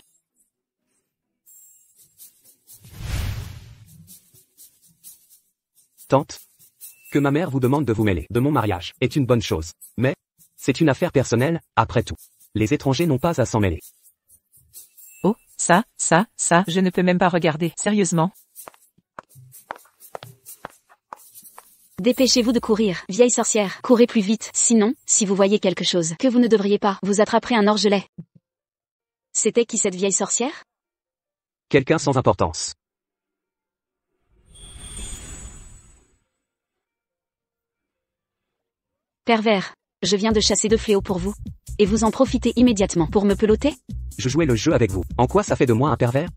Tante, que ma mère vous demande de vous mêler de mon mariage est une bonne chose. Mais, c'est une affaire personnelle, après tout. Les étrangers n'ont pas à s'en mêler. Oh, ça, je ne peux même pas regarder. Sérieusement? Dépêchez-vous de courir, vieille sorcière. Courez plus vite, sinon, si vous voyez quelque chose que vous ne devriez pas, vous attraperez un orgelet. C'était qui cette vieille sorcière? Quelqu'un sans importance. Pervers. Je viens de chasser 2 fléaux pour vous. Et vous en profitez immédiatement pour me peloter? Je jouais le jeu avec vous. En quoi ça fait de moi un pervers?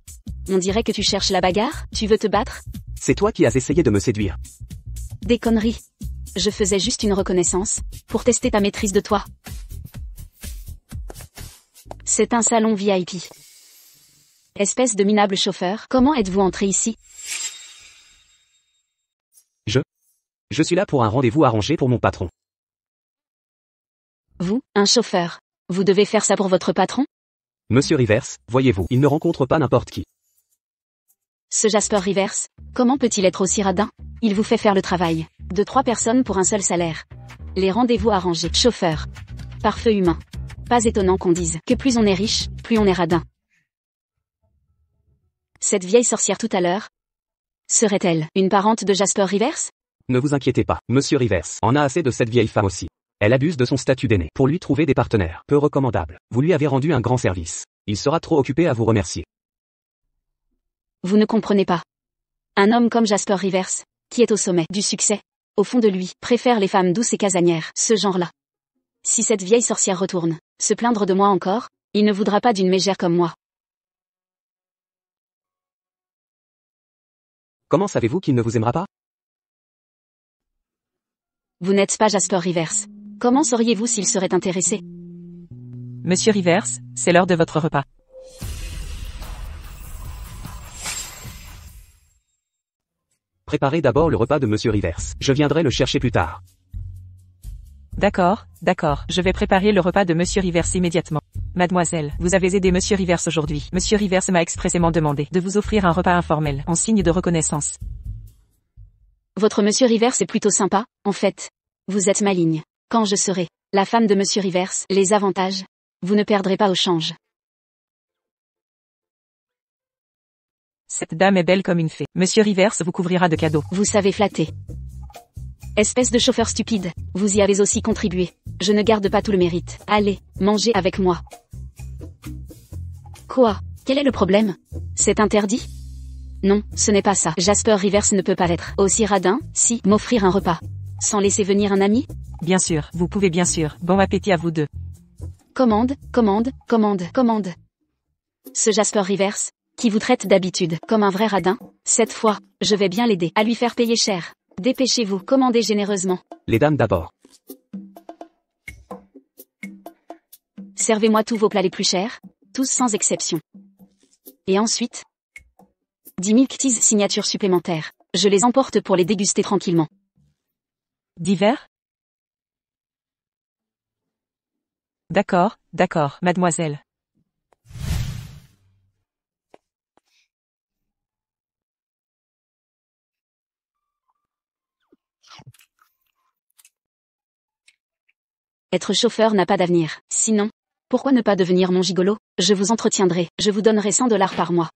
On dirait que tu cherches la bagarre, tu veux te battre? C'est toi qui as essayé de me séduire. Des conneries. Je faisais juste une reconnaissance, pour tester ta maîtrise de toi. C'est un salon VIP. Espèce de minable chauffeur, comment êtes-vous entré ici? Je suis là pour un rendez-vous arrangé pour mon patron. Vous, un chauffeur. Vous devez faire ça pour votre patron? Monsieur Rivers, voyez-vous, il ne rencontre pas n'importe qui. Ce Jasper Rivers, comment peut-il être aussi radin? Il vous fait faire le travail de 3 personnes pour un seul salaire. Les rendez-vous arrangés, chauffeur. Pare-feu humain. Pas étonnant qu'on dise que plus on est riche, plus on est radin. Cette vieille sorcière tout à l'heure, serait-elle une parente de Jasper Rivers? Ne vous inquiétez pas, Monsieur Rivers en a assez de cette vieille femme aussi. Elle abuse de son statut d'aîné pour lui trouver des partenaires peu recommandables. Vous lui avez rendu un grand service. Il sera trop occupé à vous remercier. Vous ne comprenez pas. Un homme comme Jasper Rivers, qui est au sommet du succès, au fond de lui, préfère les femmes douces et casanières, ce genre-là. Si cette vieille sorcière retourne se plaindre de moi encore, il ne voudra pas d'une mégère comme moi. Comment savez-vous qu'il ne vous aimera pas? Vous n'êtes pas Jasper Rivers. Comment sauriez-vous s'il serait intéressé? Monsieur Rivers, c'est l'heure de votre repas. Préparez d'abord le repas de Monsieur Rivers. Je viendrai le chercher plus tard. D'accord, je vais préparer le repas de Monsieur Rivers immédiatement. Mademoiselle, vous avez aidé Monsieur Rivers aujourd'hui. Monsieur Rivers m'a expressément demandé de vous offrir un repas informel, en signe de reconnaissance. Votre Monsieur Rivers est plutôt sympa, en fait. Vous êtes maligne. Quand je serai la femme de Monsieur Rivers, les avantages, vous ne perdrez pas au change. Cette dame est belle comme une fée. Monsieur Rivers vous couvrira de cadeaux. Vous savez flatter. Espèce de chauffeur stupide, vous y avez aussi contribué. Je ne garde pas tout le mérite. Allez, mangez avec moi. Quoi? Quel est le problème? C'est interdit? Non, ce n'est pas ça. Jasper Rivers ne peut pas être aussi radin, si, m'offrir un repas. Sans laisser venir un ami? Bien sûr, vous pouvez bien sûr. Bon appétit à vous deux. Commande. Ce Jasper Rivers, qui vous traite d'habitude comme un vrai radin, cette fois, je vais bien l'aider à lui faire payer cher. Dépêchez-vous, commandez généreusement. Les dames d'abord. Servez-moi tous vos plats les plus chers, tous sans exception. Et ensuite, 10 milk teas signatures supplémentaires. Je les emporte pour les déguster tranquillement. Divers? D'accord, mademoiselle. Être chauffeur n'a pas d'avenir. Sinon, pourquoi ne pas devenir mon gigolo? Je vous entretiendrai. Je vous donnerai 100 $ par mois.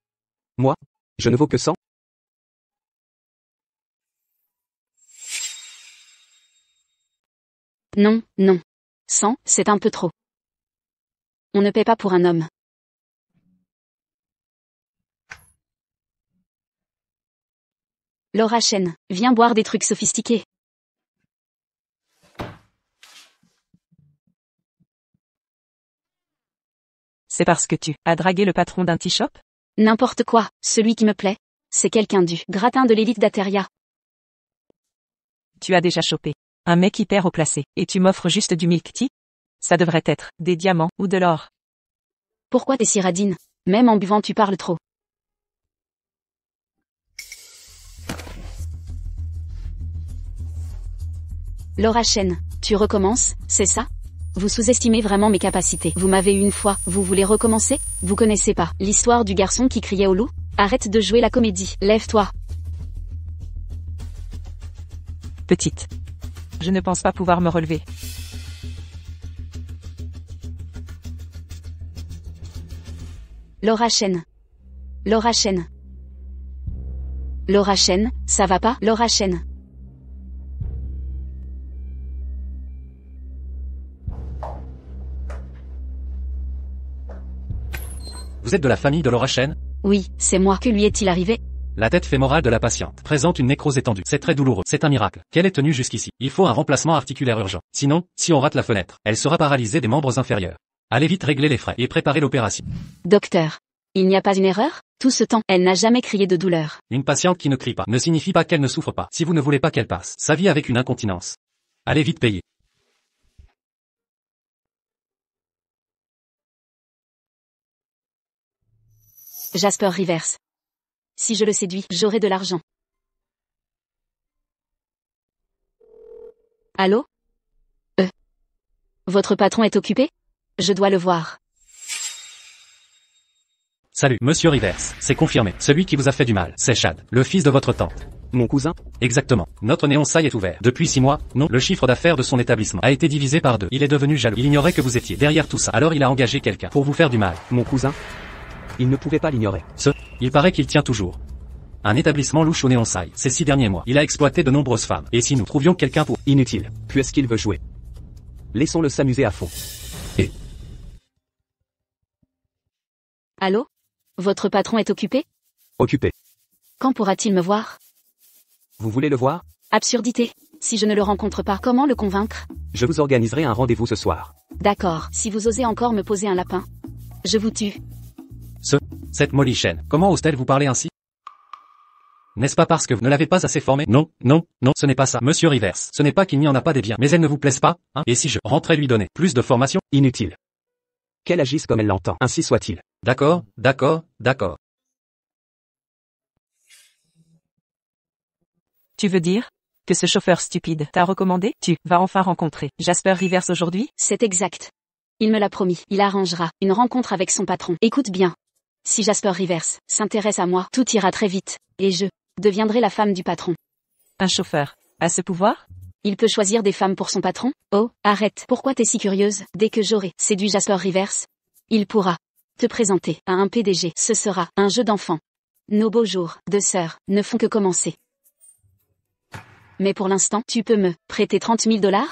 Moi? Je ne vaux que 100? Non. 100, c'est un peu trop. On ne paie pas pour un homme. Laura Chen, viens boire des trucs sophistiqués. C'est parce que tu as dragué le patron d'un tea shop? N'importe quoi, celui qui me plaît, c'est quelqu'un du gratin de l'élite d'Ateria. Tu as déjà chopé un mec hyper haut placé, et tu m'offres juste du milk tea? Ça devrait être des diamants ou de l'or. Pourquoi t'es si radine? Même en buvant tu parles trop. Laura Chen, tu recommences, c'est ça? Vous sous-estimez vraiment mes capacités. Vous m'avez eu une fois, vous voulez recommencer? Vous connaissez pas l'histoire du garçon qui criait au loup? Arrête de jouer la comédie, lève-toi. Petite. Je ne pense pas pouvoir me relever. Laura Chen. Laura Chen. Laura Chen, ça va pas? Laura Chen. Vous êtes de la famille de Laura Chen? Oui, c'est moi. Que lui est-il arrivé? La tête fémorale de la patiente présente une nécrose étendue. C'est très douloureux. C'est un miracle qu'elle ait tenu jusqu'ici. Il faut un remplacement articulaire urgent. Sinon, si on rate la fenêtre, elle sera paralysée des membres inférieurs. Allez vite régler les frais et préparer l'opération. Docteur. Il n'y a pas une erreur? Tout ce temps, elle n'a jamais crié de douleur. Une patiente qui ne crie pas ne signifie pas qu'elle ne souffre pas. Si vous ne voulez pas qu'elle passe sa vie avec une incontinence, allez vite payer. Jasper Rivers. Si je le séduis, j'aurai de l'argent. Allô? Votre patron est occupé? Je dois le voir. Salut, monsieur Rivers. C'est confirmé. Celui qui vous a fait du mal, c'est Chad, le fils de votre tante. Mon cousin? Exactement. Notre néonsaille est ouvert. Depuis 6 mois, non, le chiffre d'affaires de son établissement a été divisé par 2. Il est devenu jaloux. Il ignorait que vous étiez derrière tout ça. Alors il a engagé quelqu'un pour vous faire du mal. Mon cousin? Il ne pouvait pas l'ignorer. Il paraît qu'il tient toujours un établissement louche au néonsaille. Ces 6 derniers mois, il a exploité de nombreuses femmes. Et si nous trouvions quelqu'un pour... Inutile, puisqu'il veut jouer. Laissons-le s'amuser à fond. Allô? Votre patron est occupé? Occupé. Quand pourra-t-il me voir? Vous voulez le voir? Absurdité. Si je ne le rencontre pas, comment le convaincre? Je vous organiserai un rendez-vous ce soir. D'accord, si vous osez encore me poser un lapin, je vous tue. Cette Molly Chen, comment ose-t-elle vous parler ainsi? N'est-ce pas parce que vous ne l'avez pas assez formée? Non, non, non, ce n'est pas ça, monsieur Rivers. Ce n'est pas qu'il n'y en a pas des biens, mais elles ne vous plaisent pas, hein? Et si je rentrais lui donner plus de formation? Inutile. Qu'elle agisse comme elle l'entend, ainsi soit-il. D'accord, d'accord, d'accord. Tu veux dire que ce chauffeur stupide t'a recommandé? Tu vas enfin rencontrer Jasper Rivers aujourd'hui? C'est exact. Il me l'a promis, il arrangera une rencontre avec son patron. Écoute bien. Si Jasper Rivers s'intéresse à moi, tout ira très vite, et je deviendrai la femme du patron. Un chauffeur a ce pouvoir? Il peut choisir des femmes pour son patron? Oh, arrête, pourquoi t'es si curieuse? Dès que j'aurai séduit Jasper Rivers, il pourra te présenter à un PDG. Ce sera un jeu d'enfant. Nos beaux jours de sœurs ne font que commencer. Mais pour l'instant, tu peux me prêter 30 000 $?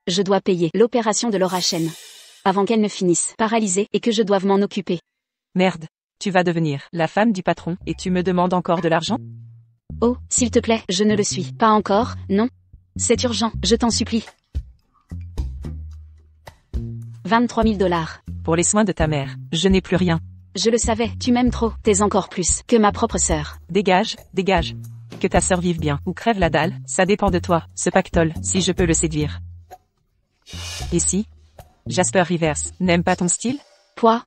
Je dois payer l'opération de Laura Chen avant qu'elle ne finisse paralysée et que je doive m'en occuper. Merde. Tu vas devenir la femme du patron et tu me demandes encore de l'argent? Oh, s'il te plaît, je ne le suis pas encore, non? C'est urgent, je t'en supplie. 23 000 $. Pour les soins de ta mère, je n'ai plus rien. Je le savais, tu m'aimes trop, t'es encore plus que ma propre sœur. Dégage, dégage. Que ta sœur vive bien ou crève la dalle, ça dépend de toi, ce pactole, si je peux le séduire. Et si Jasper Rivers n'aime pas ton style? Poids,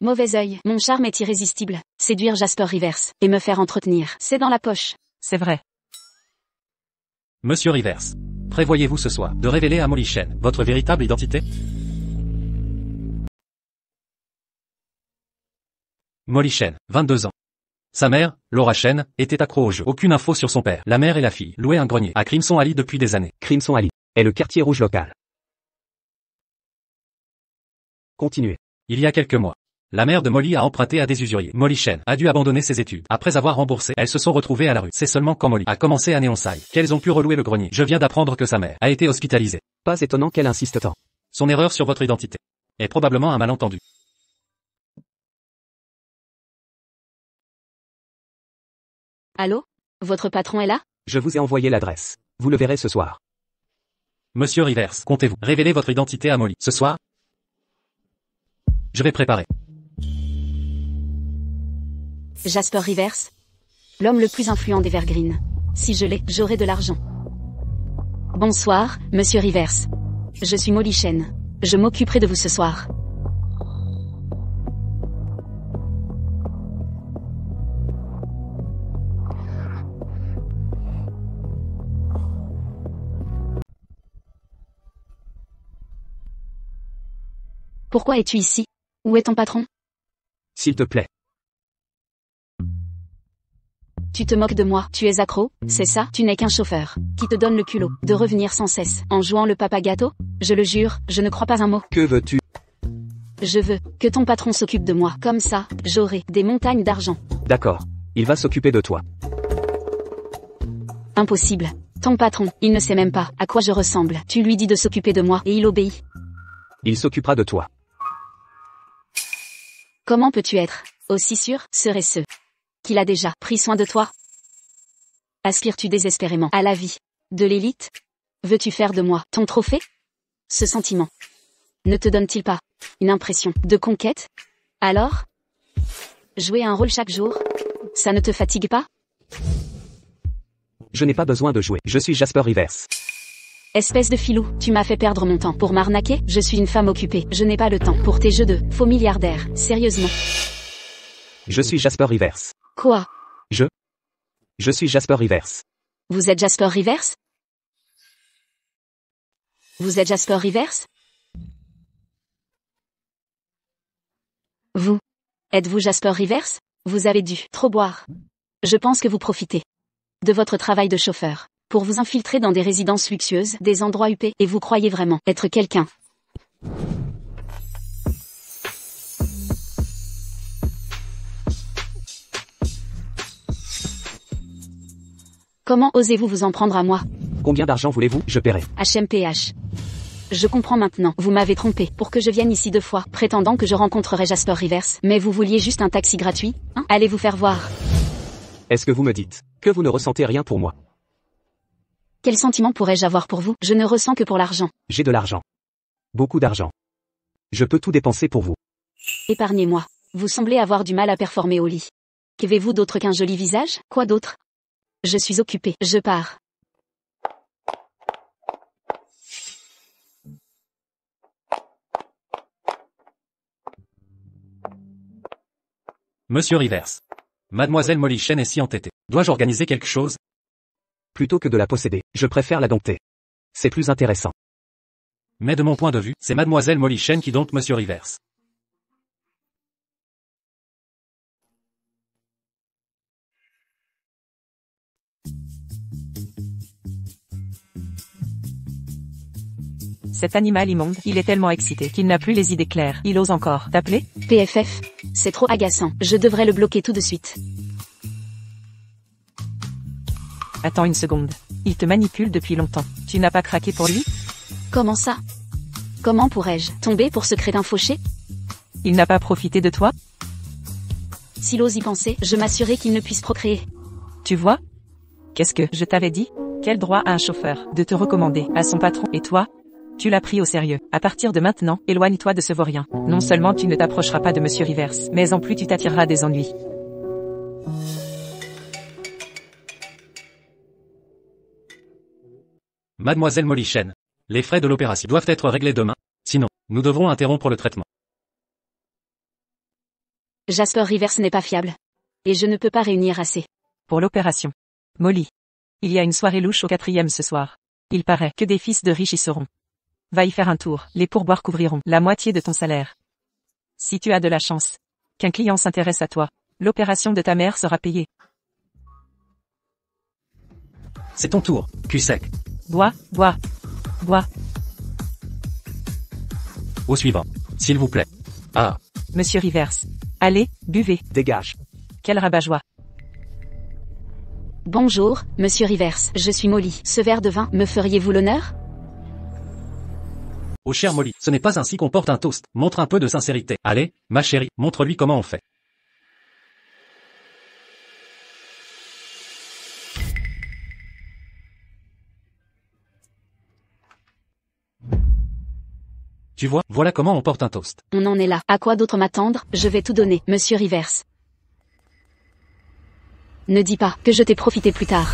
mauvais œil. Mon charme est irrésistible. Séduire Jasper Rivers et me faire entretenir, c'est dans la poche. C'est vrai. Monsieur Rivers, prévoyez-vous ce soir de révéler à Molly Chen votre véritable identité? Molly Chen, 22 ans. Sa mère, Laura Chen, était accro au jeu. Aucune info sur son père. La mère et la fille louaient un grenier à Crimson Alley depuis des années. Crimson Alley est le quartier rouge local. Continuez. Il y a quelques mois, la mère de Molly a emprunté à des usuriers. Molly Chen a dû abandonner ses études. Après avoir remboursé, elles se sont retrouvées à la rue. C'est seulement quand Molly a commencé à Néonsaille qu'elles ont pu relouer le grenier. Je viens d'apprendre que sa mère a été hospitalisée. Pas étonnant qu'elle insiste tant. Son erreur sur votre identité est probablement un malentendu. Allô? Votre patron est là? Je vous ai envoyé l'adresse. Vous le verrez ce soir. Monsieur Rivers, comptez-vous révéler votre identité à Molly ce soir? Je vais préparer. Jasper Rivers, l'homme le plus influent d'Evergreen. Si je l'ai, j'aurai de l'argent. Bonsoir, monsieur Rivers. Je suis Molly Chen. Je m'occuperai de vous ce soir. Pourquoi es-tu ici? Où est ton patron? S'il te plaît. Tu te moques de moi, tu es accro, c'est ça? Tu n'es qu'un chauffeur, qui te donne le culot, de revenir sans cesse, en jouant le papa gâteau? Je le jure, je ne crois pas un mot. Que veux-tu? Je veux que ton patron s'occupe de moi, comme ça, j'aurai des montagnes d'argent. D'accord. Il va s'occuper de toi. Impossible. Ton patron, il ne sait même pas à quoi je ressemble. Tu lui dis de s'occuper de moi et il obéit. Il s'occupera de toi. Comment peux-tu être aussi sûr? Serait-ce qu'il a déjà pris soin de toi? Aspires-tu désespérément à la vie de l'élite? Veux-tu faire de moi ton trophée? Ce sentiment ne te donne-t-il pas une impression de conquête? Alors? Jouer un rôle chaque jour, ça ne te fatigue pas? Je n'ai pas besoin de jouer. Je suis Jasper Rivers. Espèce de filou, tu m'as fait perdre mon temps pour m'arnaquer? Je suis une femme occupée, je n'ai pas le temps pour tes jeux de faux milliardaires, sérieusement. Je suis Jasper Rivers. Quoi? Je suis Jasper Rivers. Vous êtes Jasper Rivers? Vous êtes Jasper Rivers? Vous êtes-vous Jasper Rivers? Vous avez dû trop boire. Je pense que vous profitez de votre travail de chauffeur pour vous infiltrer dans des résidences luxueuses, des endroits huppés, et vous croyez vraiment être quelqu'un. Comment osez-vous vous en prendre à moi? Combien d'argent voulez-vous? Je paierai. HMPH. Je comprends maintenant, vous m'avez trompé pour que je vienne ici 2 fois, prétendant que je rencontrerais Jasper Rivers, mais vous vouliez juste un taxi gratuit, hein? Allez vous faire voir. Est-ce que vous me dites que vous ne ressentez rien pour moi? Quel sentiment pourrais-je avoir pour vous? Je ne ressens que pour l'argent. J'ai de l'argent. Beaucoup d'argent. Je peux tout dépenser pour vous. Épargnez-moi. Vous semblez avoir du mal à performer au lit. Qu'avez-vous d'autre qu'un joli visage? Quoi d'autre? Je suis occupé, je pars. Monsieur Rivers. Mademoiselle Molly Shen est si entêtée. Dois-je organiser quelque chose? Plutôt que de la posséder, je préfère la dompter. C'est plus intéressant. Mais de mon point de vue, c'est Mademoiselle Molly Shen qui dompte Monsieur Rivers. Cet animal immonde, il est tellement excité qu'il n'a plus les idées claires. Il ose encore t'appeler? PFF. C'est trop agaçant. Je devrais le bloquer tout de suite. Attends une seconde. Il te manipule depuis longtemps. Tu n'as pas craqué pour lui? Comment ça? Comment pourrais-je tomber pour ce crétin fauché? Il n'a pas profité de toi? S'il ose y penser, je m'assurerai qu'il ne puisse procréer. Tu vois? Qu'est-ce que je t'avais dit? Quel droit a un chauffeur de te recommander à son patron? Et toi? Tu l'as pris au sérieux. À partir de maintenant, éloigne-toi de ce vaurien. Non seulement tu ne t'approcheras pas de Monsieur Rivers, mais en plus tu t'attireras des ennuis. Mademoiselle Molly Shen. Les frais de l'opération doivent être réglés demain. Sinon, nous devrons interrompre le traitement. Jasper Rivers n'est pas fiable. Et je ne peux pas réunir assez. Pour l'opération. Molly. Il y a une soirée louche au 4e ce soir. Il paraît que des fils de riches y seront. Va y faire un tour, les pourboires couvriront la moitié de ton salaire. Si tu as de la chance, qu'un client s'intéresse à toi, l'opération de ta mère sera payée. C'est ton tour, cul sec. Bois, bois, bois. Au suivant. S'il vous plaît. Ah. Monsieur Rivers. Allez, buvez. Dégage. Quel rabat-joie. Bonjour, Monsieur Rivers, je suis Molly. Ce verre de vin, me feriez-vous l'honneur? Oh chère Molly, ce n'est pas ainsi qu'on porte un toast. Montre un peu de sincérité. Allez, ma chérie, montre-lui comment on fait. Tu vois, voilà comment on porte un toast. On en est là. À quoi d'autre m'attendre? Je vais tout donner, Monsieur Rivers. Ne dis pas que je t'ai profité plus tard.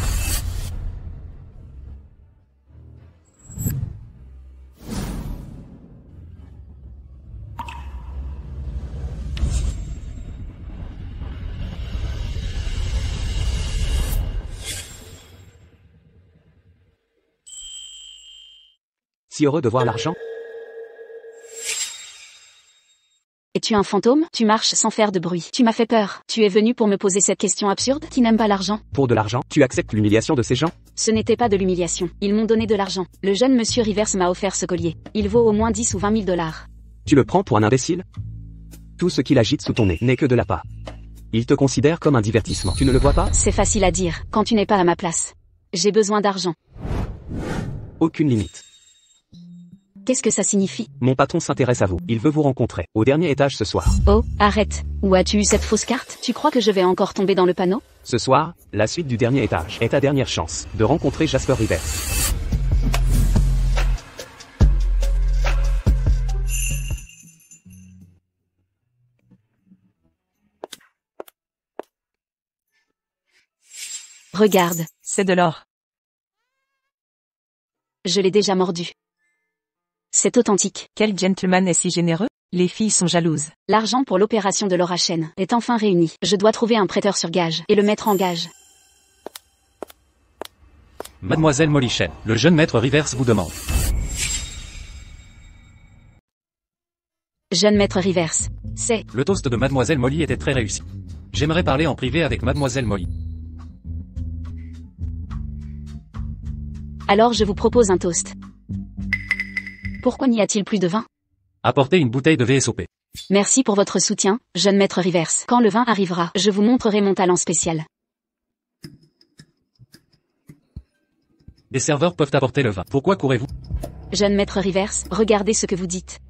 Si heureux de voir l'argent? Es-tu un fantôme? Tu marches sans faire de bruit. Tu m'as fait peur. Tu es venu pour me poser cette question absurde? Qui n'aime pas l'argent? Pour de l'argent, tu acceptes l'humiliation de ces gens? Ce n'était pas de l'humiliation. Ils m'ont donné de l'argent. Le jeune monsieur Rivers m'a offert ce collier. Il vaut au moins 10 ou 20 000 dollars. Tu le prends pour un imbécile? Tout ce qu'il agite sous ton nez n'est que de l'appât. Il te considère comme un divertissement. Tu ne le vois pas? C'est facile à dire, quand tu n'es pas à ma place. J'ai besoin d'argent. Aucune limite. Qu'est-ce que ça signifie? Mon patron s'intéresse à vous. Il veut vous rencontrer. Au dernier étage ce soir. Oh, arrête. Où as-tu eu cette fausse carte? Tu crois que je vais encore tomber dans le panneau? Ce soir, la suite du dernier étage est ta dernière chance de rencontrer Jasper Rivers. Regarde. C'est de l'or. Je l'ai déjà mordu. C'est authentique. Quel gentleman est si généreux? Les filles sont jalouses. L'argent pour l'opération de Laura Chen est enfin réuni. Je dois trouver un prêteur sur gage et le mettre en gage. Mademoiselle Molly Chen, le jeune maître Rivers vous demande. Jeune maître Rivers. C'est... Le toast de Mademoiselle Molly était très réussi. J'aimerais parler en privé avec Mademoiselle Molly. Alors je vous propose un toast. Pourquoi n'y a-t-il plus de vin? Apportez une bouteille de VSOP. Merci pour votre soutien, jeune maître Rivers. Quand le vin arrivera, je vous montrerai mon talent spécial. Des serveurs peuvent apporter le vin. Pourquoi courez-vous? Jeune maître Rivers, regardez ce que vous dites.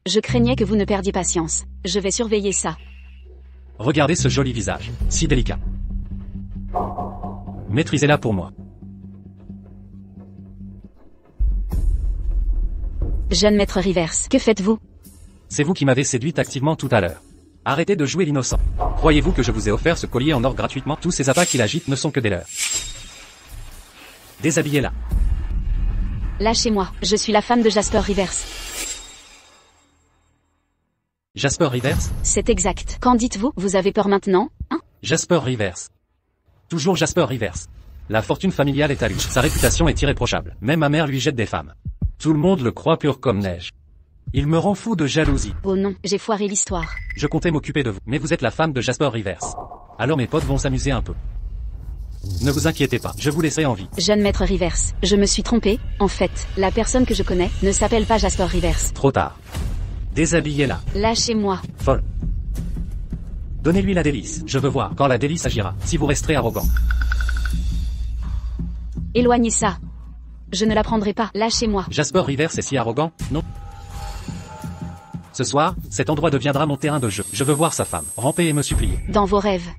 Je craignais que vous ne perdiez patience. Je vais surveiller ça. Regardez ce joli visage, si délicat. Maîtrisez-la pour moi. Jeune maître Rivers, que faites-vous? C'est vous qui m'avez séduite activement tout à l'heure. Arrêtez de jouer l'innocent. Croyez-vous que je vous ai offert ce collier en or gratuitement? Tous ces appâts qu'il agite ne sont que des leurs. Déshabillez-la. Lâchez-moi, je suis la femme de Jasper Rivers. Jasper Rivers? C'est exact. Qu'en dites-vous? Vous avez peur maintenant, hein? Jasper Rivers. Toujours Jasper Rivers. La fortune familiale est à lui. Sa réputation est irréprochable. Même ma mère lui jette des femmes. Tout le monde le croit pur comme neige. Il me rend fou de jalousie. Oh non, j'ai foiré l'histoire. Je comptais m'occuper de vous, mais vous êtes la femme de Jasper Rivers. Alors mes potes vont s'amuser un peu. Ne vous inquiétez pas, je vous laisserai en vie. Jeune maître Rivers, je me suis trompé. En fait, la personne que je connais ne s'appelle pas Jasper Rivers. Trop tard. Déshabillez-la. Lâchez-moi. Folle. Donnez-lui la délice. Je veux voir quand la délice agira, si vous resterez arrogant. Éloignez ça. Je ne la prendrai pas. Lâchez-moi. Jasper Rivers est si arrogant, non? Ce soir, cet endroit deviendra mon terrain de jeu. Je veux voir sa femme ramper et me supplier. Dans vos rêves.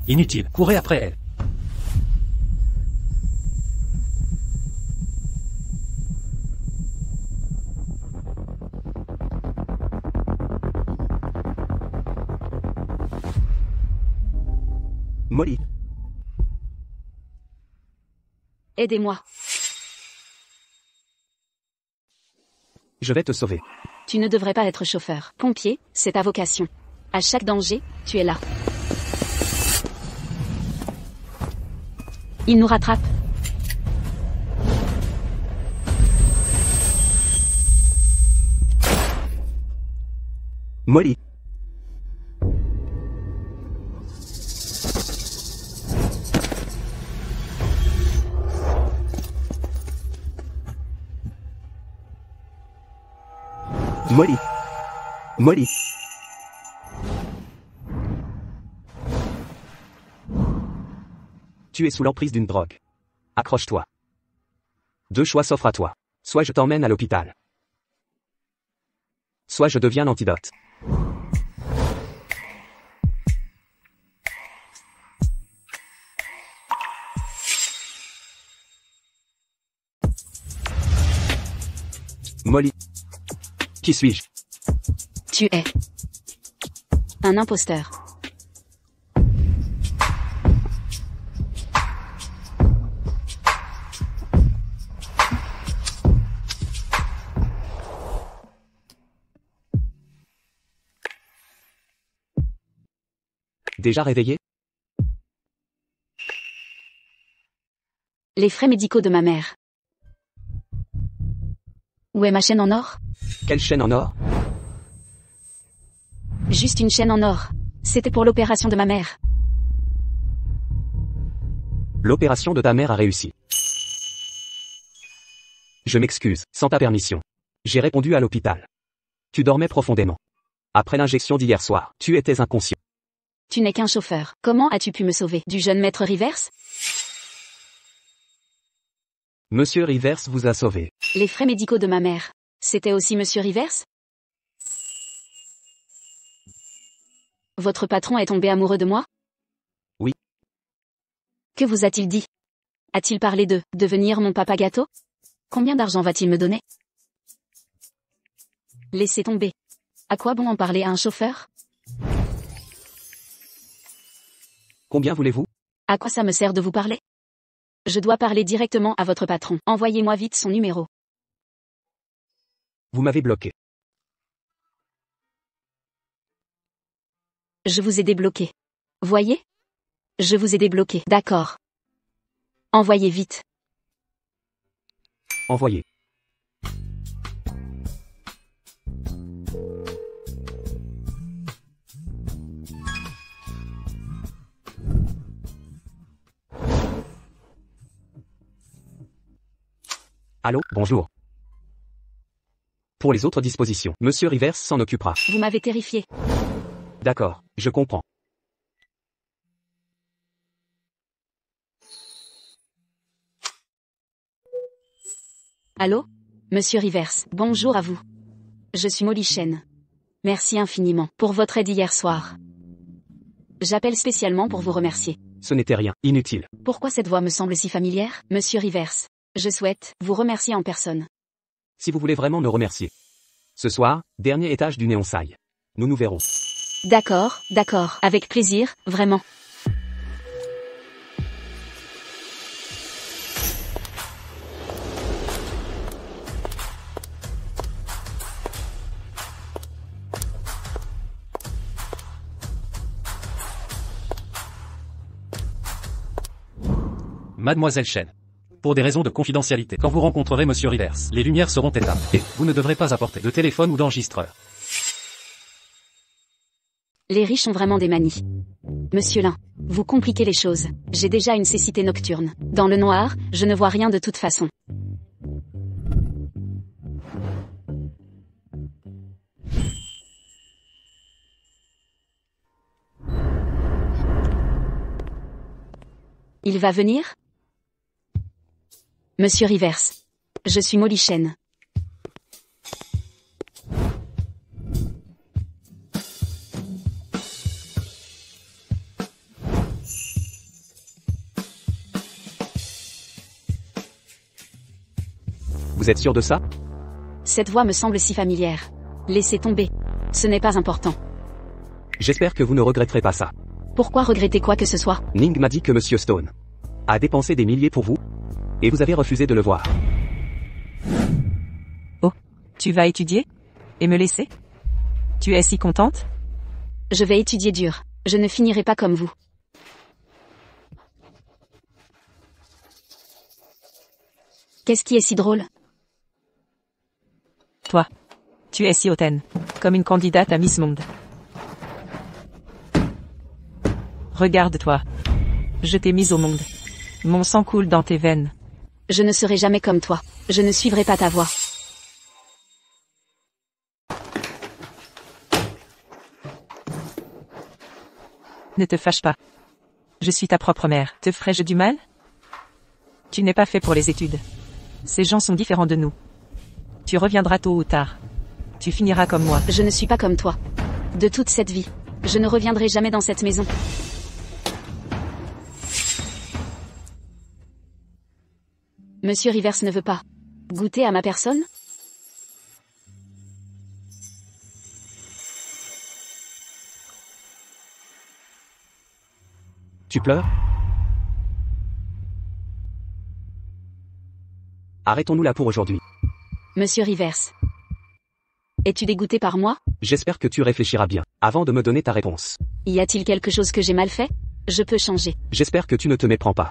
Inutile, courez après elle. Molly. Aidez-moi. Je vais te sauver. Tu ne devrais pas être chauffeur. Pompier, c'est ta vocation. À chaque danger, tu es là. Il nous rattrape. Molly. Molly. Molly. Tu es sous l'emprise d'une drogue. Accroche-toi. Deux choix s'offrent à toi. Soit je t'emmène à l'hôpital. Soit je deviens l'antidote. Molly. Qui suis-je? Tu es un imposteur. Déjà réveillé? Les frais médicaux de ma mère. Où est ma chaîne en or? Quelle chaîne en or? Juste une chaîne en or. C'était pour l'opération de ma mère. L'opération de ta mère a réussi. Je m'excuse, sans ta permission. J'ai répondu à l'hôpital. Tu dormais profondément. Après l'injection d'hier soir, tu étais inconscient. Tu n'es qu'un chauffeur. Comment as-tu pu me sauver du jeune maître Rivers? Monsieur Rivers vous a sauvé. Les frais médicaux de ma mère. C'était aussi Monsieur Rivers? Votre patron est tombé amoureux de moi? Oui. Que vous a-t-il dit? A-t-il parlé de devenir mon papa gâteau? Combien d'argent va-t-il me donner? Laissez tomber. À quoi bon en parler à un chauffeur? Combien voulez-vous? À quoi ça me sert de vous parler? Je dois parler directement à votre patron. Envoyez-moi vite son numéro. Vous m'avez bloqué. Je vous ai débloqué. Voyez? Je vous ai débloqué. D'accord. Envoyez vite. Envoyé. Allô, bonjour. Pour les autres dispositions, Monsieur Rivers s'en occupera. Vous m'avez terrifié. D'accord, je comprends. Allô? Monsieur Rivers, bonjour à vous. Je suis Molly Chen. Merci infiniment pour votre aide hier soir. J'appelle spécialement pour vous remercier. Ce n'était rien, inutile. Pourquoi cette voix me semble si familière? Monsieur Rivers, je souhaite vous remercier en personne. Si vous voulez vraiment nous remercier. Ce soir, dernier étage du Néon Sai. Nous nous verrons. D'accord, d'accord, avec plaisir, vraiment. Mademoiselle Chen. Pour des raisons de confidentialité, quand vous rencontrerez Monsieur Rivers, les lumières seront éteintes, et vous ne devrez pas apporter de téléphone ou d'enregistreur. Les riches ont vraiment des manies. Monsieur Lin, vous compliquez les choses. J'ai déjà une cécité nocturne. Dans le noir, je ne vois rien de toute façon. Il va venir? Monsieur Rivers. Je suis Molly Chen. Vous êtes sûr de ça? Cette voix me semble si familière. Laissez tomber. Ce n'est pas important. J'espère que vous ne regretterez pas ça. Pourquoi regretter quoi que ce soit? Ning m'a dit que Monsieur Stone a dépensé des milliers pour vous, et vous avez refusé de le voir. Oh, tu vas étudier? Et me laisser? Tu es si contente? Je vais étudier dur. Je ne finirai pas comme vous. Qu'est-ce qui est si drôle? Toi. Tu es si hautaine. Comme une candidate à Miss Monde. Regarde-toi. Je t'ai mise au monde. Mon sang coule dans tes veines. Je ne serai jamais comme toi. Je ne suivrai pas ta voie. Ne te fâche pas. Je suis ta propre mère. Te ferais-je du mal? Tu n'es pas fait pour les études. Ces gens sont différents de nous. Tu reviendras tôt ou tard. Tu finiras comme moi. Je ne suis pas comme toi. De toute cette vie, je ne reviendrai jamais dans cette maison. Monsieur Rivers ne veut pas goûter à ma personne? Tu pleures? Arrêtons-nous là pour aujourd'hui. Monsieur Rivers. Es-tu dégoûté par moi? J'espère que tu réfléchiras bien, avant de me donner ta réponse. Y a-t-il quelque chose que j'ai mal fait? Je peux changer. J'espère que tu ne te méprends pas.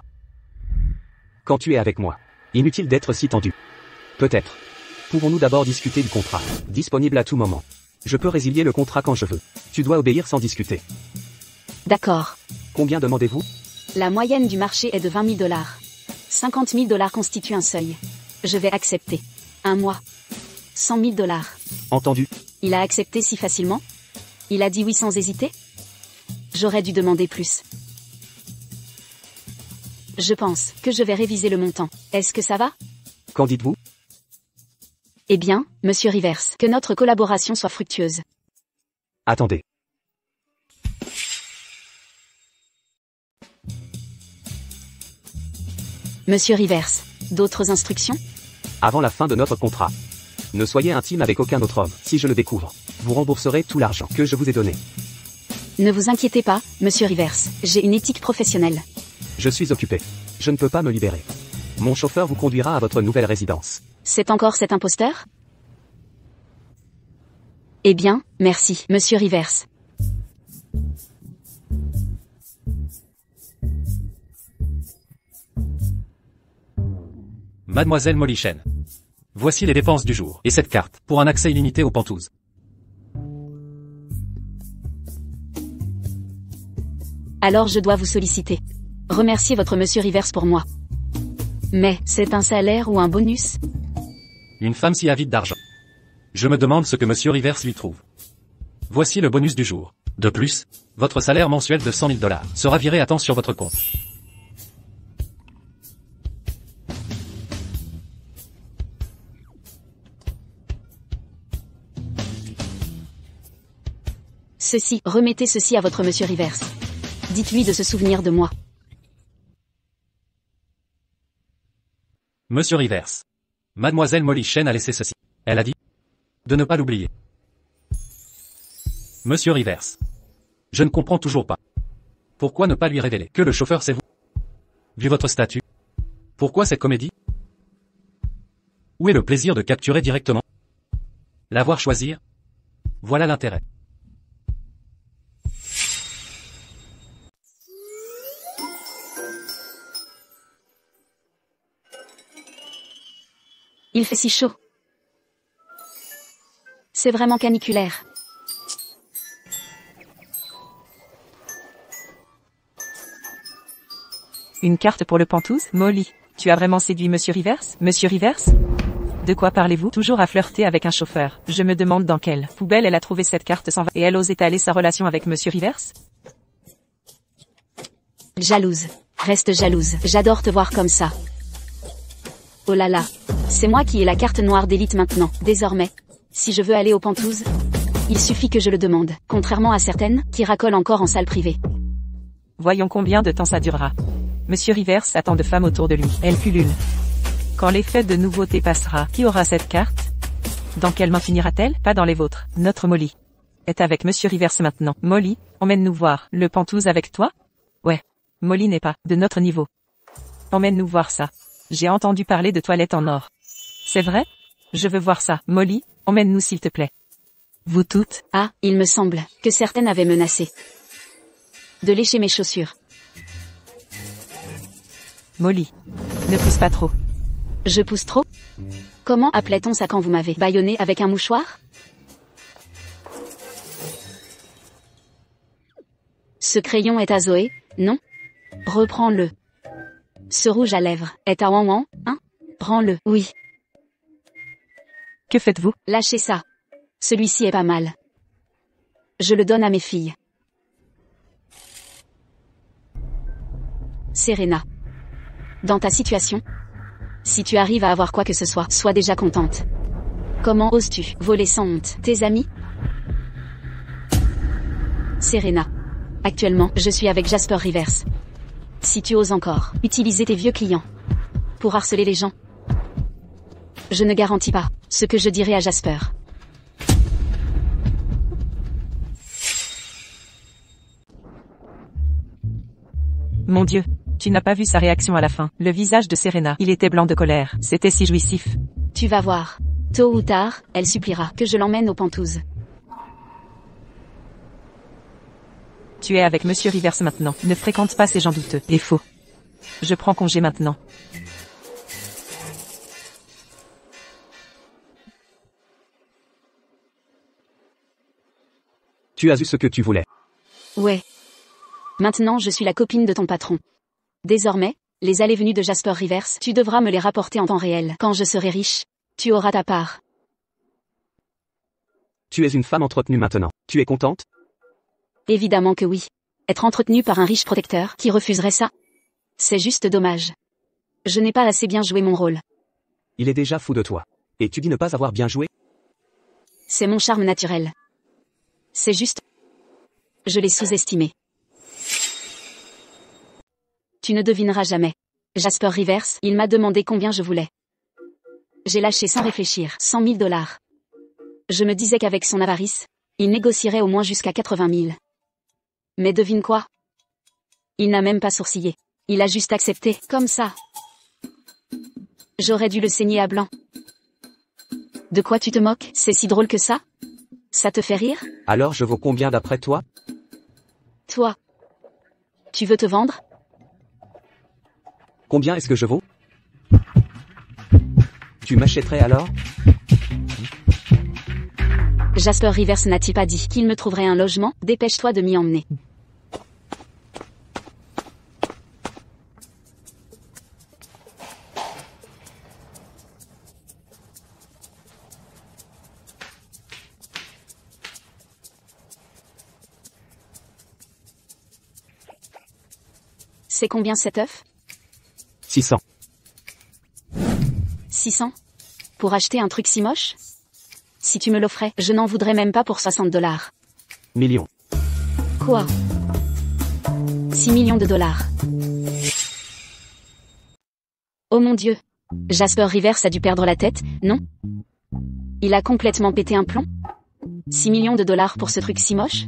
Quand tu es avec moi. Inutile d'être si tendu. Peut-être. Pouvons-nous d'abord discuter du contrat? Disponible à tout moment. Je peux résilier le contrat quand je veux. Tu dois obéir sans discuter. D'accord. Combien demandez-vous? La moyenne du marché est de 20 000 $. 50 000 $ constitue un seuil. Je vais accepter. Un mois. 100 000 $. Entendu. Il a accepté si facilement? Il a dit oui sans hésiter? J'aurais dû demander plus. Je pense que je vais réviser le montant. Est-ce que ça va? Qu'en dites-vous? Eh bien, Monsieur Rivers, que notre collaboration soit fructueuse. Attendez. Monsieur Rivers, d'autres instructions? Avant la fin de notre contrat. Ne soyez intime avec aucun autre homme. Si je le découvre, vous rembourserez tout l'argent que je vous ai donné. Ne vous inquiétez pas, Monsieur Rivers, j'ai une éthique professionnelle. Je suis occupé. Je ne peux pas me libérer. Mon chauffeur vous conduira à votre nouvelle résidence. C'est encore cet imposteur? Eh bien, merci, Monsieur Rivers. Mademoiselle Molichen. Voici les dépenses du jour et cette carte pour un accès illimité aux Pentouses. Alors je dois vous solliciter. Remerciez votre Monsieur Rivers pour moi. Mais, c'est un salaire ou un bonus? Une femme si avide d'argent. Je me demande ce que Monsieur Rivers lui trouve. Voici le bonus du jour. De plus, votre salaire mensuel de 100 000 $ sera viré à temps sur votre compte. Remettez ceci à votre Monsieur Rivers. Dites-lui de se souvenir de moi. Monsieur Rivers. Mademoiselle Molichen a laissé ceci. Elle a dit de ne pas l'oublier. Monsieur Rivers. Je ne comprends toujours pas. Pourquoi ne pas lui révéler que le chauffeur c'est vous? Vu votre statut. Pourquoi cette comédie? Où est le plaisir de capturer directement? L'avoir choisir? Voilà l'intérêt. Il fait si chaud. C'est vraiment caniculaire. Une carte pour le Pentouze? Molly, tu as vraiment séduit Monsieur Rivers? Monsieur Rivers? De quoi parlez-vous? Toujours à flirter avec un chauffeur. Je me demande dans quelle poubelle elle a trouvé cette carte sans et elle ose étaler sa relation avec Monsieur Rivers? Jalouse. Reste jalouse. J'adore te voir comme ça. Oh là là. C'est moi qui ai la carte noire d'élite maintenant. Désormais, si je veux aller aux Pentouzes, il suffit que je le demande. Contrairement à certaines, qui racolent encore en salle privée. Voyons combien de temps ça durera. Monsieur Rivers attend de femmes autour de lui. Elle pullule. Quand l'effet de nouveauté passera, qui aura cette carte? Dans quelle main finira-t-elle? Pas dans les vôtres. Notre Molly est avec Monsieur Rivers maintenant. Molly, emmène-nous voir le Pentouze avec toi? Ouais. Molly n'est pas de notre niveau. Emmène-nous voir ça. J'ai entendu parler de toilettes en or. C'est vrai? Je veux voir ça. Molly, emmène-nous s'il te plaît. Vous toutes? Ah, il me semble que certaines avaient menacé de lécher mes chaussures. Molly, ne pousse pas trop. Je pousse trop? Comment appelait-on ça quand vous m'avez bâillonné avec un mouchoir? Ce crayon est à Zoé, non? Reprends-le. Ce rouge à lèvres est à Wan, hein? Prends-le, oui. Que faites-vous? Lâchez ça. Celui-ci est pas mal. Je le donne à mes filles. Serena. Dans ta situation, si tu arrives à avoir quoi que ce soit, sois déjà contente. Comment oses-tu voler sans honte tes amis? Serena. Actuellement, je suis avec Jasper Rivers. Si tu oses encore utiliser tes vieux clients pour harceler les gens, je ne garantis pas ce que je dirai à Jasper. Mon Dieu, tu n'as pas vu sa réaction à la fin. Le visage de Serena, il était blanc de colère. C'était si jouissif. Tu vas voir. Tôt ou tard, elle suppliera que je l'emmène aux Pentouzes. Tu es avec Monsieur Rivers maintenant. Ne fréquente pas ces gens douteux et faux. Je prends congé maintenant. Tu as eu ce que tu voulais. Ouais. Maintenant je suis la copine de ton patron. Désormais, les allées-venues de Jasper Rivers, tu devras me les rapporter en temps réel. Quand je serai riche, tu auras ta part. Tu es une femme entretenue maintenant. Tu es contente? Évidemment que oui. Être entretenue par un riche protecteur qui refuserait ça? C'est juste dommage. Je n'ai pas assez bien joué mon rôle. Il est déjà fou de toi. Et tu dis ne pas avoir bien joué? C'est mon charme naturel. C'est juste... Je l'ai sous-estimé. Tu ne devineras jamais. Jasper Rivers, il m'a demandé combien je voulais. J'ai lâché sans réfléchir, 100 000 $. Je me disais qu'avec son avarice, il négocierait au moins jusqu'à 80 000. Mais devine quoi? Il n'a même pas sourcillé. Il a juste accepté, comme ça. J'aurais dû le saigner à blanc. De quoi tu te moques? C'est si drôle que ça? Ça te fait rire? Alors je vaux combien d'après toi? Toi. Tu veux te vendre? Combien est-ce que je vaux? Tu m'achèterais alors? Jasper Rivers n'a-t-il pas dit qu'il me trouverait un logement? Dépêche-toi de m'y emmener. C'est combien cet œuf? 600. 600? Pour acheter un truc si moche? Si tu me l'offrais, je n'en voudrais même pas pour 60 $. Millions. Quoi? 6 millions de $. Oh mon Dieu. Jasper Rivers a dû perdre la tête, non? Il a complètement pété un plomb? 6 millions de $ pour ce truc si moche?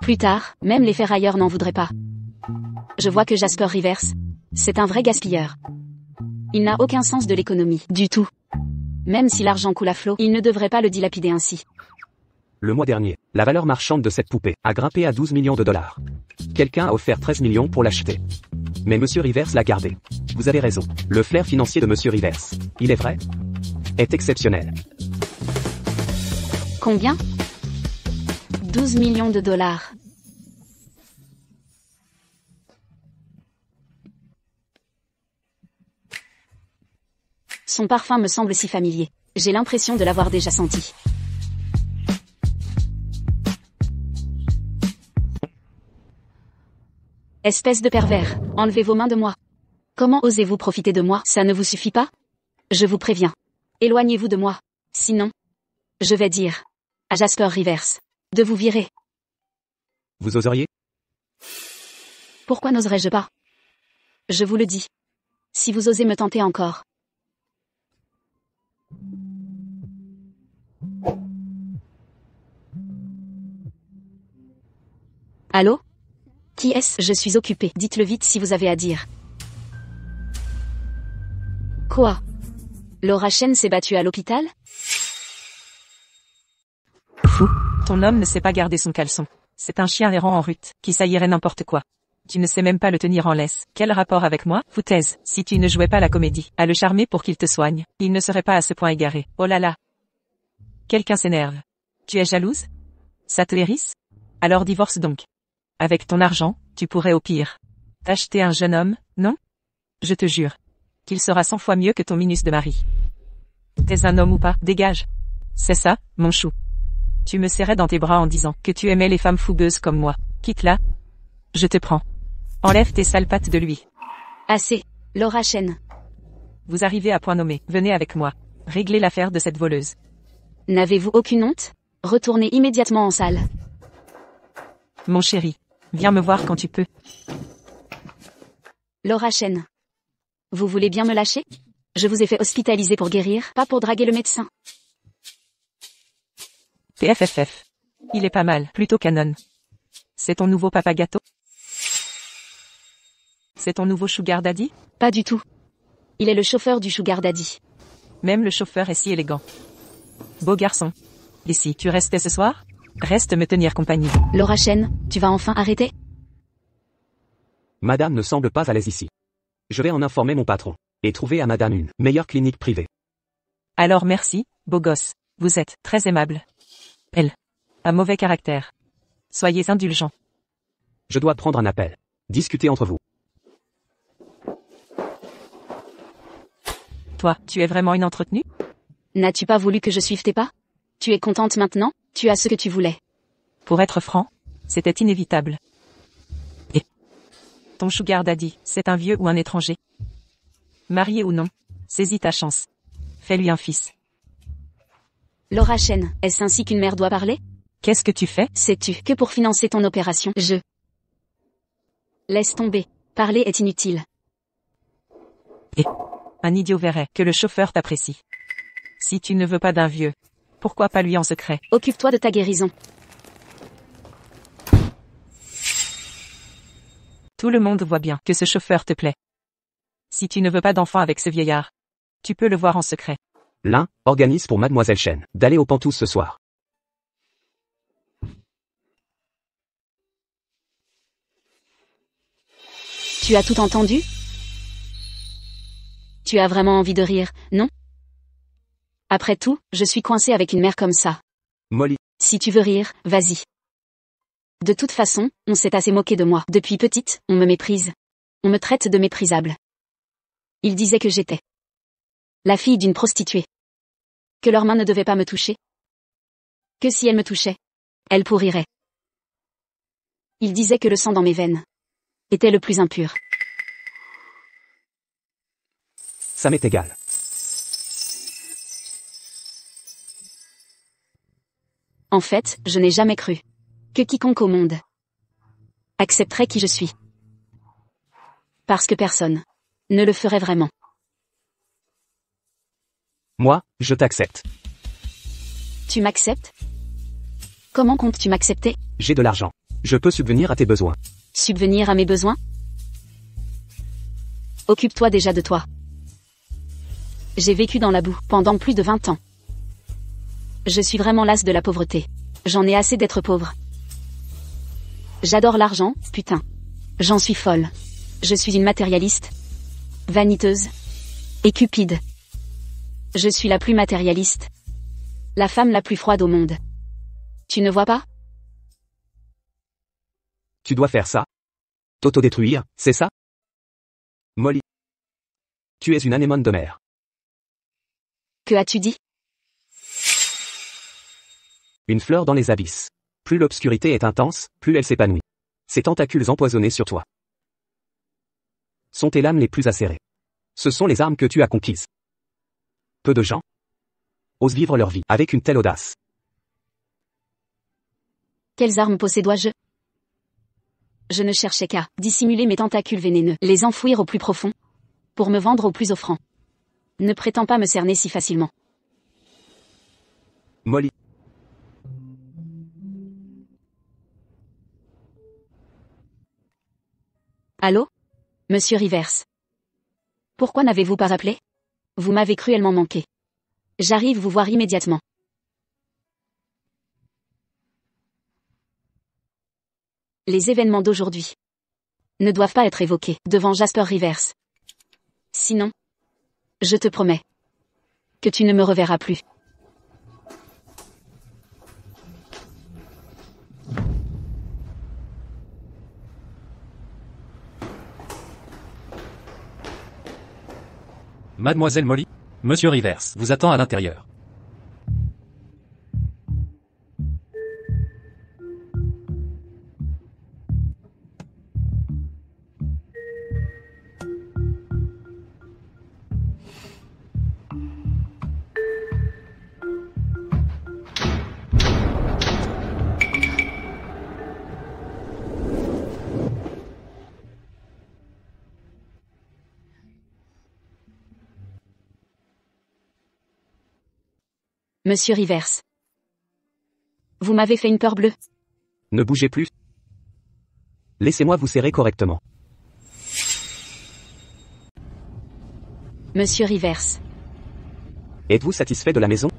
Plus tard, même les ferrailleurs n'en voudraient pas. Je vois que Jasper Rivers, c'est un vrai gaspilleur. Il n'a aucun sens de l'économie, du tout. Même si l'argent coule à flot, il ne devrait pas le dilapider ainsi. Le mois dernier, la valeur marchande de cette poupée a grimpé à 12 millions de $. Quelqu'un a offert 13 millions pour l'acheter. Mais Monsieur Rivers l'a gardé. Vous avez raison. Le flair financier de Monsieur Rivers, il est vrai, est exceptionnel. Combien? 12 millions de $. Son parfum me semble si familier. J'ai l'impression de l'avoir déjà senti. Espèce de pervers, enlevez vos mains de moi. Comment osez-vous profiter de moi? Ça ne vous suffit pas? Je vous préviens. Éloignez-vous de moi. Sinon, je vais dire à Jasper Rivers de vous virer. Vous oseriez? Pourquoi n'oserais-je pas? Je vous le dis. Si vous osez me tenter encore. Allô? Qui est-ce? Je suis occupée. Dites-le vite si vous avez à dire. Quoi? Laura Chen s'est battue à l'hôpital? Fou. Ton homme ne sait pas garder son caleçon. C'est un chien errant en rut, qui saillirait n'importe quoi. Tu ne sais même pas le tenir en laisse. Quel rapport avec moi? Foutaise. Si tu ne jouais pas la comédie, à le charmer pour qu'il te soigne, il ne serait pas à ce point égaré. Oh là là. Quelqu'un s'énerve. Tu es jalouse? Ça te hérisse? Alors divorce donc. Avec ton argent, tu pourrais au pire t'acheter un jeune homme, non? Je te jure qu'il sera 100 fois mieux que ton minus de mari. T'es un homme ou pas? Dégage. C'est ça, mon chou. Tu me serrais dans tes bras en disant que tu aimais les femmes fougueuses comme moi. Quitte-la. Je te prends. Enlève tes sales pattes de lui. Assez. Laura Chen. Vous arrivez à point nommé. Venez avec moi. Réglez l'affaire de cette voleuse. N'avez-vous aucune honte? Retournez immédiatement en salle. Mon chéri. Viens me voir quand tu peux. Laura Chen. Vous voulez bien me lâcher? Je vous ai fait hospitaliser pour guérir, pas pour draguer le médecin. PFFF. Il est pas mal, plutôt canon. C'est ton nouveau papa gâteau? C'est ton nouveau sugar daddy? Pas du tout. Il est le chauffeur du sugar daddy. Même le chauffeur est si élégant. Beau garçon. Et si tu restais ce soir? Reste me tenir compagnie. Laura Chen, tu vas enfin arrêter? Madame ne semble pas à l'aise ici. Je vais en informer mon patron. Et trouver à madame une meilleure clinique privée. Alors merci, beau gosse. Vous êtes très aimable. Elle a mauvais caractère. Soyez indulgents. Je dois prendre un appel. Discutez entre vous. Toi, tu es vraiment une entretenue? N'as-tu pas voulu que je suive tes pas? Tu es contente maintenant? Tu as ce que tu voulais. Pour être franc, c'était inévitable. Et ton sugar daddy, c'est un vieux ou un étranger? Marié ou non, saisis ta chance. Fais-lui un fils. Laura Chen, est-ce ainsi qu'une mère doit parler? Qu'est-ce que tu fais? Sais-tu que pour financer ton opération, Laisse tomber. Parler est inutile. Et un idiot verrait que le chauffeur t'apprécie. Si tu ne veux pas d'un vieux, pourquoi pas lui en secret? Occupe-toi de ta guérison. Tout le monde voit bien que ce chauffeur te plaît. Si tu ne veux pas d'enfant avec ce vieillard, tu peux le voir en secret. L'un organise pour mademoiselle Chen d'aller au Pantouse ce soir. Tu as tout entendu? Tu as vraiment envie de rire, non? Après tout, je suis coincée avec une mère comme ça. Molly, Si tu veux rire, vas-y. De toute façon, on s'est assez moqué de moi. Depuis petite, on me méprise. On me traite de méprisable. Ils disaient que j'étais la fille d'une prostituée. Que leurs mains ne devaient pas me toucher. Que si elles me touchaient, elles pourriraient. Ils disaient que le sang dans mes veines était le plus impur. ça m'est égal. En fait, je n'ai jamais cru que quiconque au monde accepterait qui je suis. Parce que personne ne le ferait vraiment. Moi, je t'accepte. Tu m'acceptes? Comment comptes-tu m'accepter? J'ai de l'argent. Je peux subvenir à tes besoins. Subvenir à mes besoins? Occupe-toi déjà de toi. J'ai vécu dans la boue pendant plus de 20 ans. Je suis vraiment lasse de la pauvreté. J'en ai assez d'être pauvre. J'adore l'argent, putain. J'en suis folle. Je suis une matérialiste, vaniteuse et cupide. Je suis la plus matérialiste. La femme la plus froide au monde. Tu ne vois pas? Tu dois faire ça. T'autodétruire, c'est ça? Molly. Tu es une anémone de mer. Que as-tu dit? Une fleur dans les abysses. Plus l'obscurité est intense, plus elle s'épanouit. Ses tentacules empoisonnés sur toi sont tes lames les plus acérées. Ce sont les armes que tu as conquises. Peu de gens osent vivre leur vie avec une telle audace. Quelles armes possédois-je? Je ne cherchais qu'à dissimuler mes tentacules vénéneux, les enfouir au plus profond, pour me vendre au plus offrant. Ne prétends pas me cerner si facilement. Molly. Allô? Monsieur Rivers. Pourquoi n'avez-vous pas rappelé? Vous m'avez cruellement manqué. J'arrive vous voir immédiatement. Les événements d'aujourd'hui ne doivent pas être évoqués devant Jasper Rivers. Sinon, je te promets que tu ne me reverras plus. Mademoiselle Molly, Monsieur Rivers vous attend à l'intérieur. Monsieur Rivers. Vous m'avez fait une peur bleue. Ne bougez plus. Laissez-moi vous serrer correctement. Monsieur Rivers. Êtes-vous satisfait de la maison?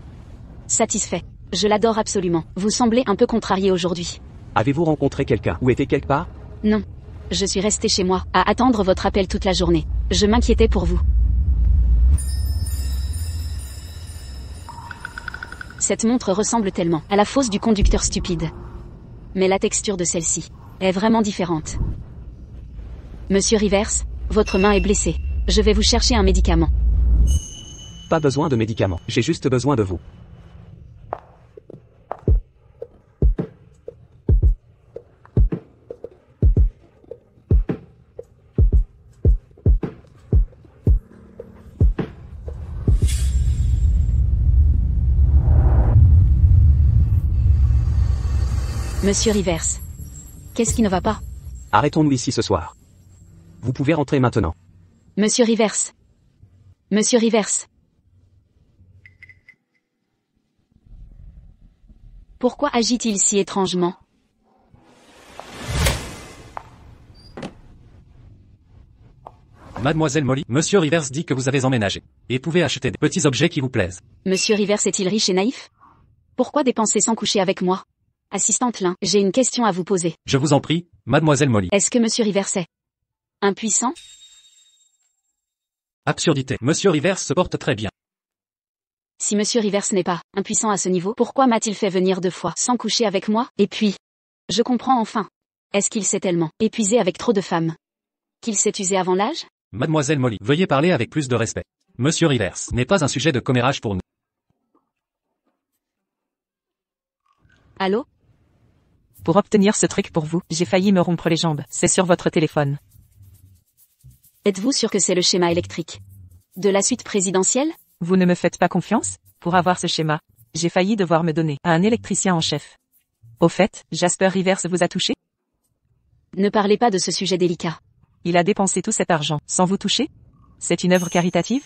Satisfait. Je l'adore absolument. Vous semblez un peu contrarié aujourd'hui. Avez-vous rencontré quelqu'un ou été quelque part? Non. Je suis restée chez moi, à attendre votre appel toute la journée. Je m'inquiétais pour vous. Cette montre ressemble tellement à la fausse du conducteur stupide. Mais la texture de celle-ci est vraiment différente. Monsieur Rivers, votre main est blessée. Je vais vous chercher un médicament. Pas besoin de médicaments, j'ai juste besoin de vous. Monsieur Rivers. Qu'est-ce qui ne va pas? Arrêtons-nous ici ce soir. Vous pouvez rentrer maintenant. Monsieur Rivers. Monsieur Rivers. Pourquoi agit-il si étrangement? Mademoiselle Molly, Monsieur Rivers dit que vous avez emménagé. Et pouvez acheter des petits objets qui vous plaisent. Monsieur Rivers est-il riche et naïf? Pourquoi dépenser sans coucher avec moi? Assistante Lin, j'ai une question à vous poser. Je vous en prie, Mademoiselle Molly. Est-ce que Monsieur Rivers est impuissant? Absurdité. Monsieur Rivers se porte très bien. Si Monsieur Rivers n'est pas impuissant à ce niveau, pourquoi m'a-t-il fait venir 2 fois sans coucher avec moi? Et puis, je comprends enfin. Est-ce qu'il s'est tellement épuisé avec trop de femmes qu'il s'est usé avant l'âge? Mademoiselle Molly, veuillez parler avec plus de respect. Monsieur Rivers n'est pas un sujet de commérage pour nous. Allô? Pour obtenir ce truc pour vous, j'ai failli me rompre les jambes. C'est sur votre téléphone. Êtes-vous sûr que c'est le schéma électrique de la suite présidentielle? Vous ne me faites pas confiance? Pour avoir ce schéma, j'ai failli devoir me donner à un électricien en chef. Au fait, Jasper Rivers vous a touché? Ne parlez pas de ce sujet délicat. Il a dépensé tout cet argent sans vous toucher? C'est une œuvre caritative?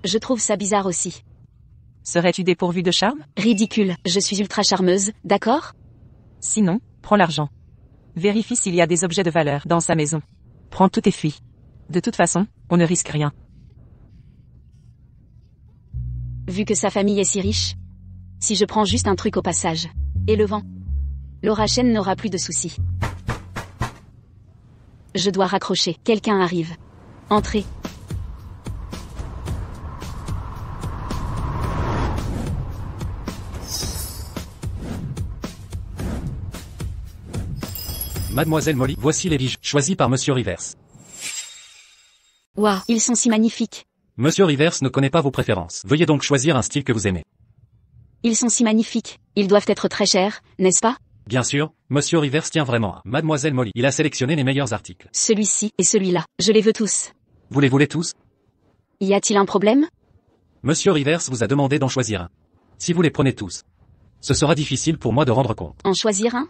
Je trouve ça bizarre aussi. Serais-tu dépourvu de charme? Ridicule, je suis ultra charmeuse, d'accord? Sinon, prends l'argent. Vérifie s'il y a des objets de valeur dans sa maison. Prends tout et fuis. De toute façon, on ne risque rien. Vu que sa famille est si riche. Si je prends juste un truc au passage. Et le vent. Laura Chen n'aura plus de soucis. Je dois raccrocher, quelqu'un arrive. Entrez. Mademoiselle Molly, voici les bijoux choisis par Monsieur Rivers. Waouh, ils sont si magnifiques. Monsieur Rivers ne connaît pas vos préférences. Veuillez donc choisir un style que vous aimez. Ils sont si magnifiques. Ils doivent être très chers, n'est-ce pas? Bien sûr, Monsieur Rivers tient vraiment à Mademoiselle Molly. Il a sélectionné les meilleurs articles. Celui-ci et celui-là, je les veux tous. Vous les voulez tous? Y a-t-il un problème? Monsieur Rivers vous a demandé d'en choisir un. Si vous les prenez tous, ce sera difficile pour moi de rendre compte. En choisir un?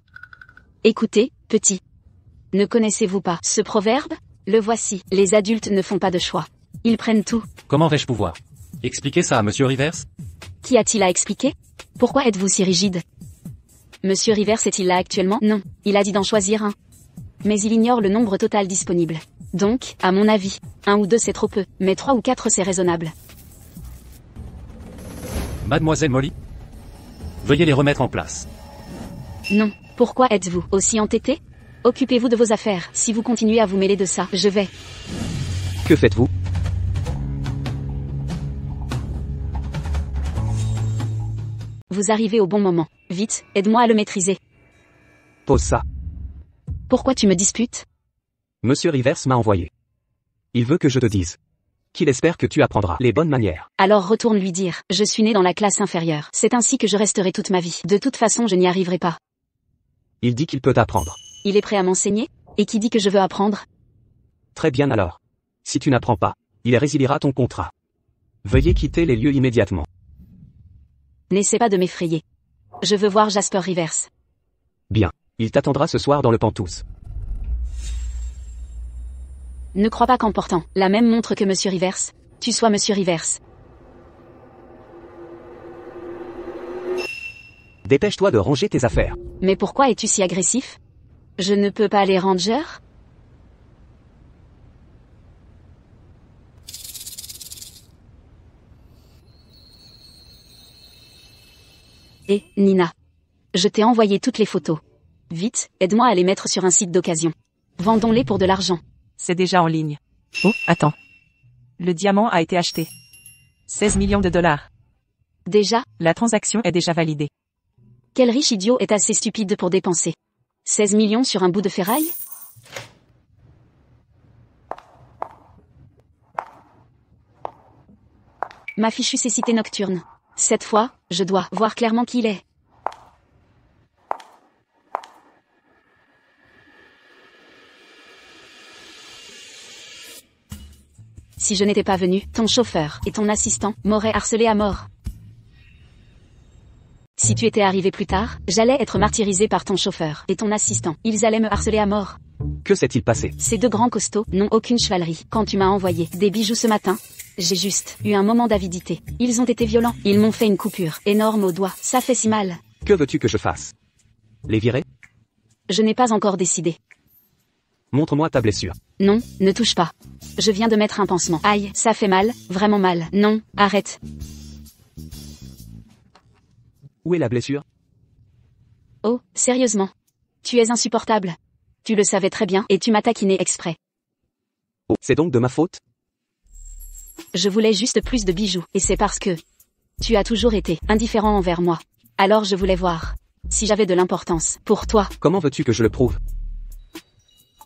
Écoutez, petit. Ne connaissez-vous pas ce proverbe? Le voici. Les adultes ne font pas de choix. Ils prennent tout. Comment vais-je pouvoir expliquer ça à Monsieur Rivers? Qu'y a-t-il à expliquer? Pourquoi êtes-vous si rigide? Monsieur Rivers est-il là actuellement? Non. Il a dit d'en choisir un. Mais il ignore le nombre total disponible. Donc, à mon avis, 1 ou 2 c'est trop peu, mais 3 ou 4 c'est raisonnable. Mademoiselle Molly, veuillez les remettre en place. Non. Pourquoi êtes-vous aussi entêté? Occupez-vous de vos affaires. Si vous continuez à vous mêler de ça, je vais. Que faites-vous? Vous arrivez au bon moment. Vite, aide-moi à le maîtriser. Pose ça. Pourquoi tu me disputes? Monsieur Rivers m'a envoyé. Il veut que je te dise qu'il espère que tu apprendras les bonnes manières. Alors retourne lui dire, je suis né dans la classe inférieure. C'est ainsi que je resterai toute ma vie. De toute façon je n'y arriverai pas. Il dit qu'il peut apprendre. Il est prêt à m'enseigner? Et qui dit que je veux apprendre? Très bien alors. Si tu n'apprends pas, il résiliera ton contrat. Veuillez quitter les lieux immédiatement. N'essaie pas de m'effrayer. Je veux voir Jasper Rivers. Bien. Il t'attendra ce soir dans le Penthouse. Ne crois pas qu'en portant la même montre que Monsieur Rivers, tu sois Monsieur Rivers. Dépêche-toi de ranger tes affaires. Mais pourquoi es-tu si agressif? Je ne peux pas aller ranger? Et, Nina. Je t'ai envoyé toutes les photos. Vite, aide-moi à les mettre sur un site d'occasion. Vendons-les pour de l'argent. C'est déjà en ligne. Oh, attends. Le diamant a été acheté. 16 millions de dollars. Déjà, La transaction est déjà validée. quel riche idiot est assez stupide pour dépenser 16 millions sur un bout de ferraille? Ma fichue cécité nocturne. Cette fois, je dois voir clairement qui il est. Si je n'étais pas venu, ton chauffeur et ton assistant m'auraient harcelé à mort. Si tu étais arrivé plus tard, j'allais être martyrisé par ton chauffeur et ton assistant. Ils allaient me harceler à mort. Que s'est-il passé? Ces deux grands costauds n'ont aucune chevalerie. Quand tu m'as envoyé des bijoux ce matin, j'ai juste eu un moment d'avidité. Ils ont été violents. Ils m'ont fait une coupure énorme au doigt. Ça fait si mal. Que veux-tu que je fasse? Les virer? Je n'ai pas encore décidé. Montre-moi ta blessure. Non, ne touche pas. Je viens de mettre un pansement. Aïe, ça fait mal, vraiment mal. Non, arrête. Où est la blessure? Oh, sérieusement. Tu es insupportable. Tu le savais très bien et tu m'as taquiné exprès. Oh, c'est donc de ma faute? Je voulais juste plus de bijoux, et c'est parce que tu as toujours été indifférent envers moi. Alors je voulais voir si j'avais de l'importance pour toi. Comment veux-tu que je le prouve?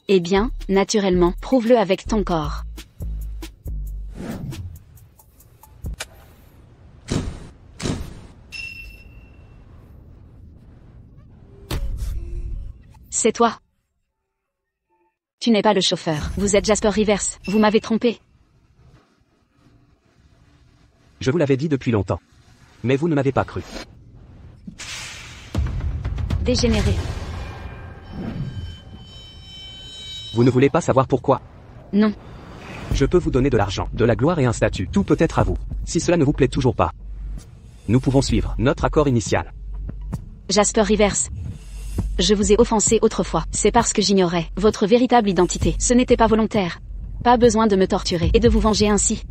Eh bien, naturellement, prouve-le avec ton corps. C'est toi. Tu n'es pas le chauffeur. Vous êtes Jasper Rivers. Vous m'avez trompé. Je vous l'avais dit depuis longtemps. Mais vous ne m'avez pas cru. Dégénéré. Vous ne voulez pas savoir pourquoi? Non. Je peux vous donner de l'argent, de la gloire et un statut. Tout peut être à vous. Si cela ne vous plaît toujours pas, nous pouvons suivre notre accord initial. Jasper Rivers. Je vous ai offensé autrefois. C'est parce que j'ignorais votre véritable identité. Ce n'était pas volontaire. Pas besoin de me torturer et de vous venger ainsi.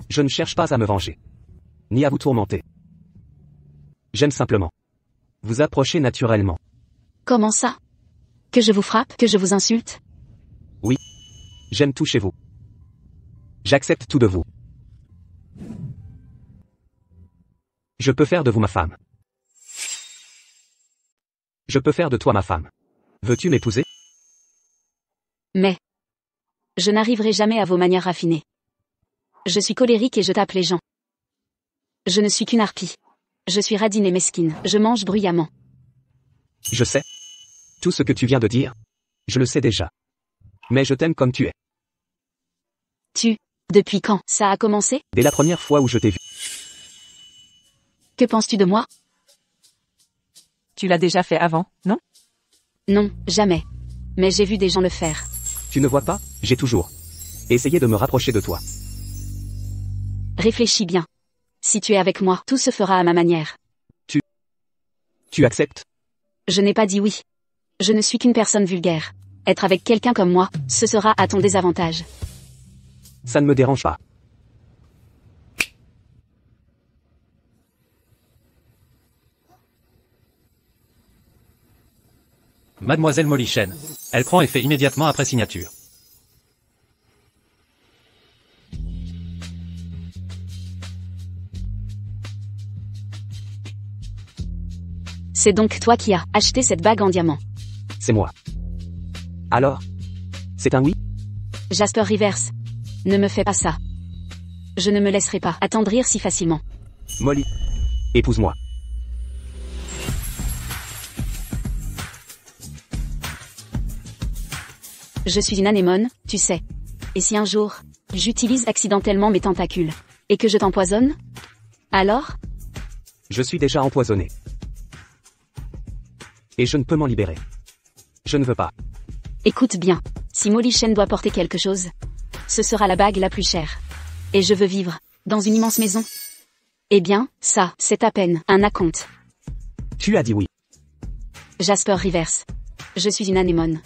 Je ne cherche pas à me venger. Ni à vous tourmenter. J'aime simplement vous approcher naturellement. Comment ça? Que je vous frappe? Que je vous insulte? Oui. J'aime tout chez vous. J'accepte tout de vous. Je peux faire de vous ma femme. Je peux faire de toi ma femme. Veux-tu m'épouser? Mais je n'arriverai jamais à vos manières raffinées. Je suis colérique et je tape les gens. Je ne suis qu'une harpie. Je suis radine et mesquine. Je mange bruyamment. Je sais. Tout ce que tu viens de dire, je le sais déjà. Mais je t'aime comme tu es. Depuis quand ça a commencé? Dès la première fois où je t'ai vu. Que penses-tu de moi? Tu l'as déjà fait avant, non? Non, jamais. Mais j'ai vu des gens le faire. Tu ne vois pas? J'ai toujours essayé de me rapprocher de toi. Réfléchis bien. Si tu es avec moi, tout se fera à ma manière. Tu acceptes? Je n'ai pas dit oui. Je ne suis qu'une personne vulgaire. Être avec quelqu'un comme moi, ce sera à ton désavantage. Ça ne me dérange pas. Mademoiselle Molly Shen. Elle prend effet immédiatement après signature. C'est donc toi qui as acheté cette bague en diamant. C'est moi. Alors? C'est un oui? Jasper Rivers. Ne me fais pas ça. Je ne me laisserai pas attendrir si facilement. Molly. Épouse-moi. Je suis une anémone, tu sais. Et si un jour, j'utilise accidentellement mes tentacules, et que je t'empoisonne? Alors? Je suis déjà empoisonné. Et je ne peux m'en libérer. Je ne veux pas. Écoute bien. Si Molly Shen doit porter quelque chose, ce sera la bague la plus chère. Et je veux vivre dans une immense maison. Eh bien, ça, c'est à peine un acompte. Tu as dit oui. Jasper Rivers. Je suis une anémone.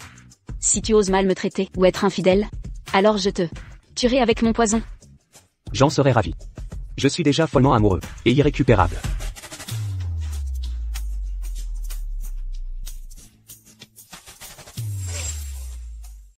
Si tu oses mal me traiter ou être infidèle, alors je te tuerai avec mon poison. J'en serais ravi. Je suis déjà follement amoureux et irrécupérable.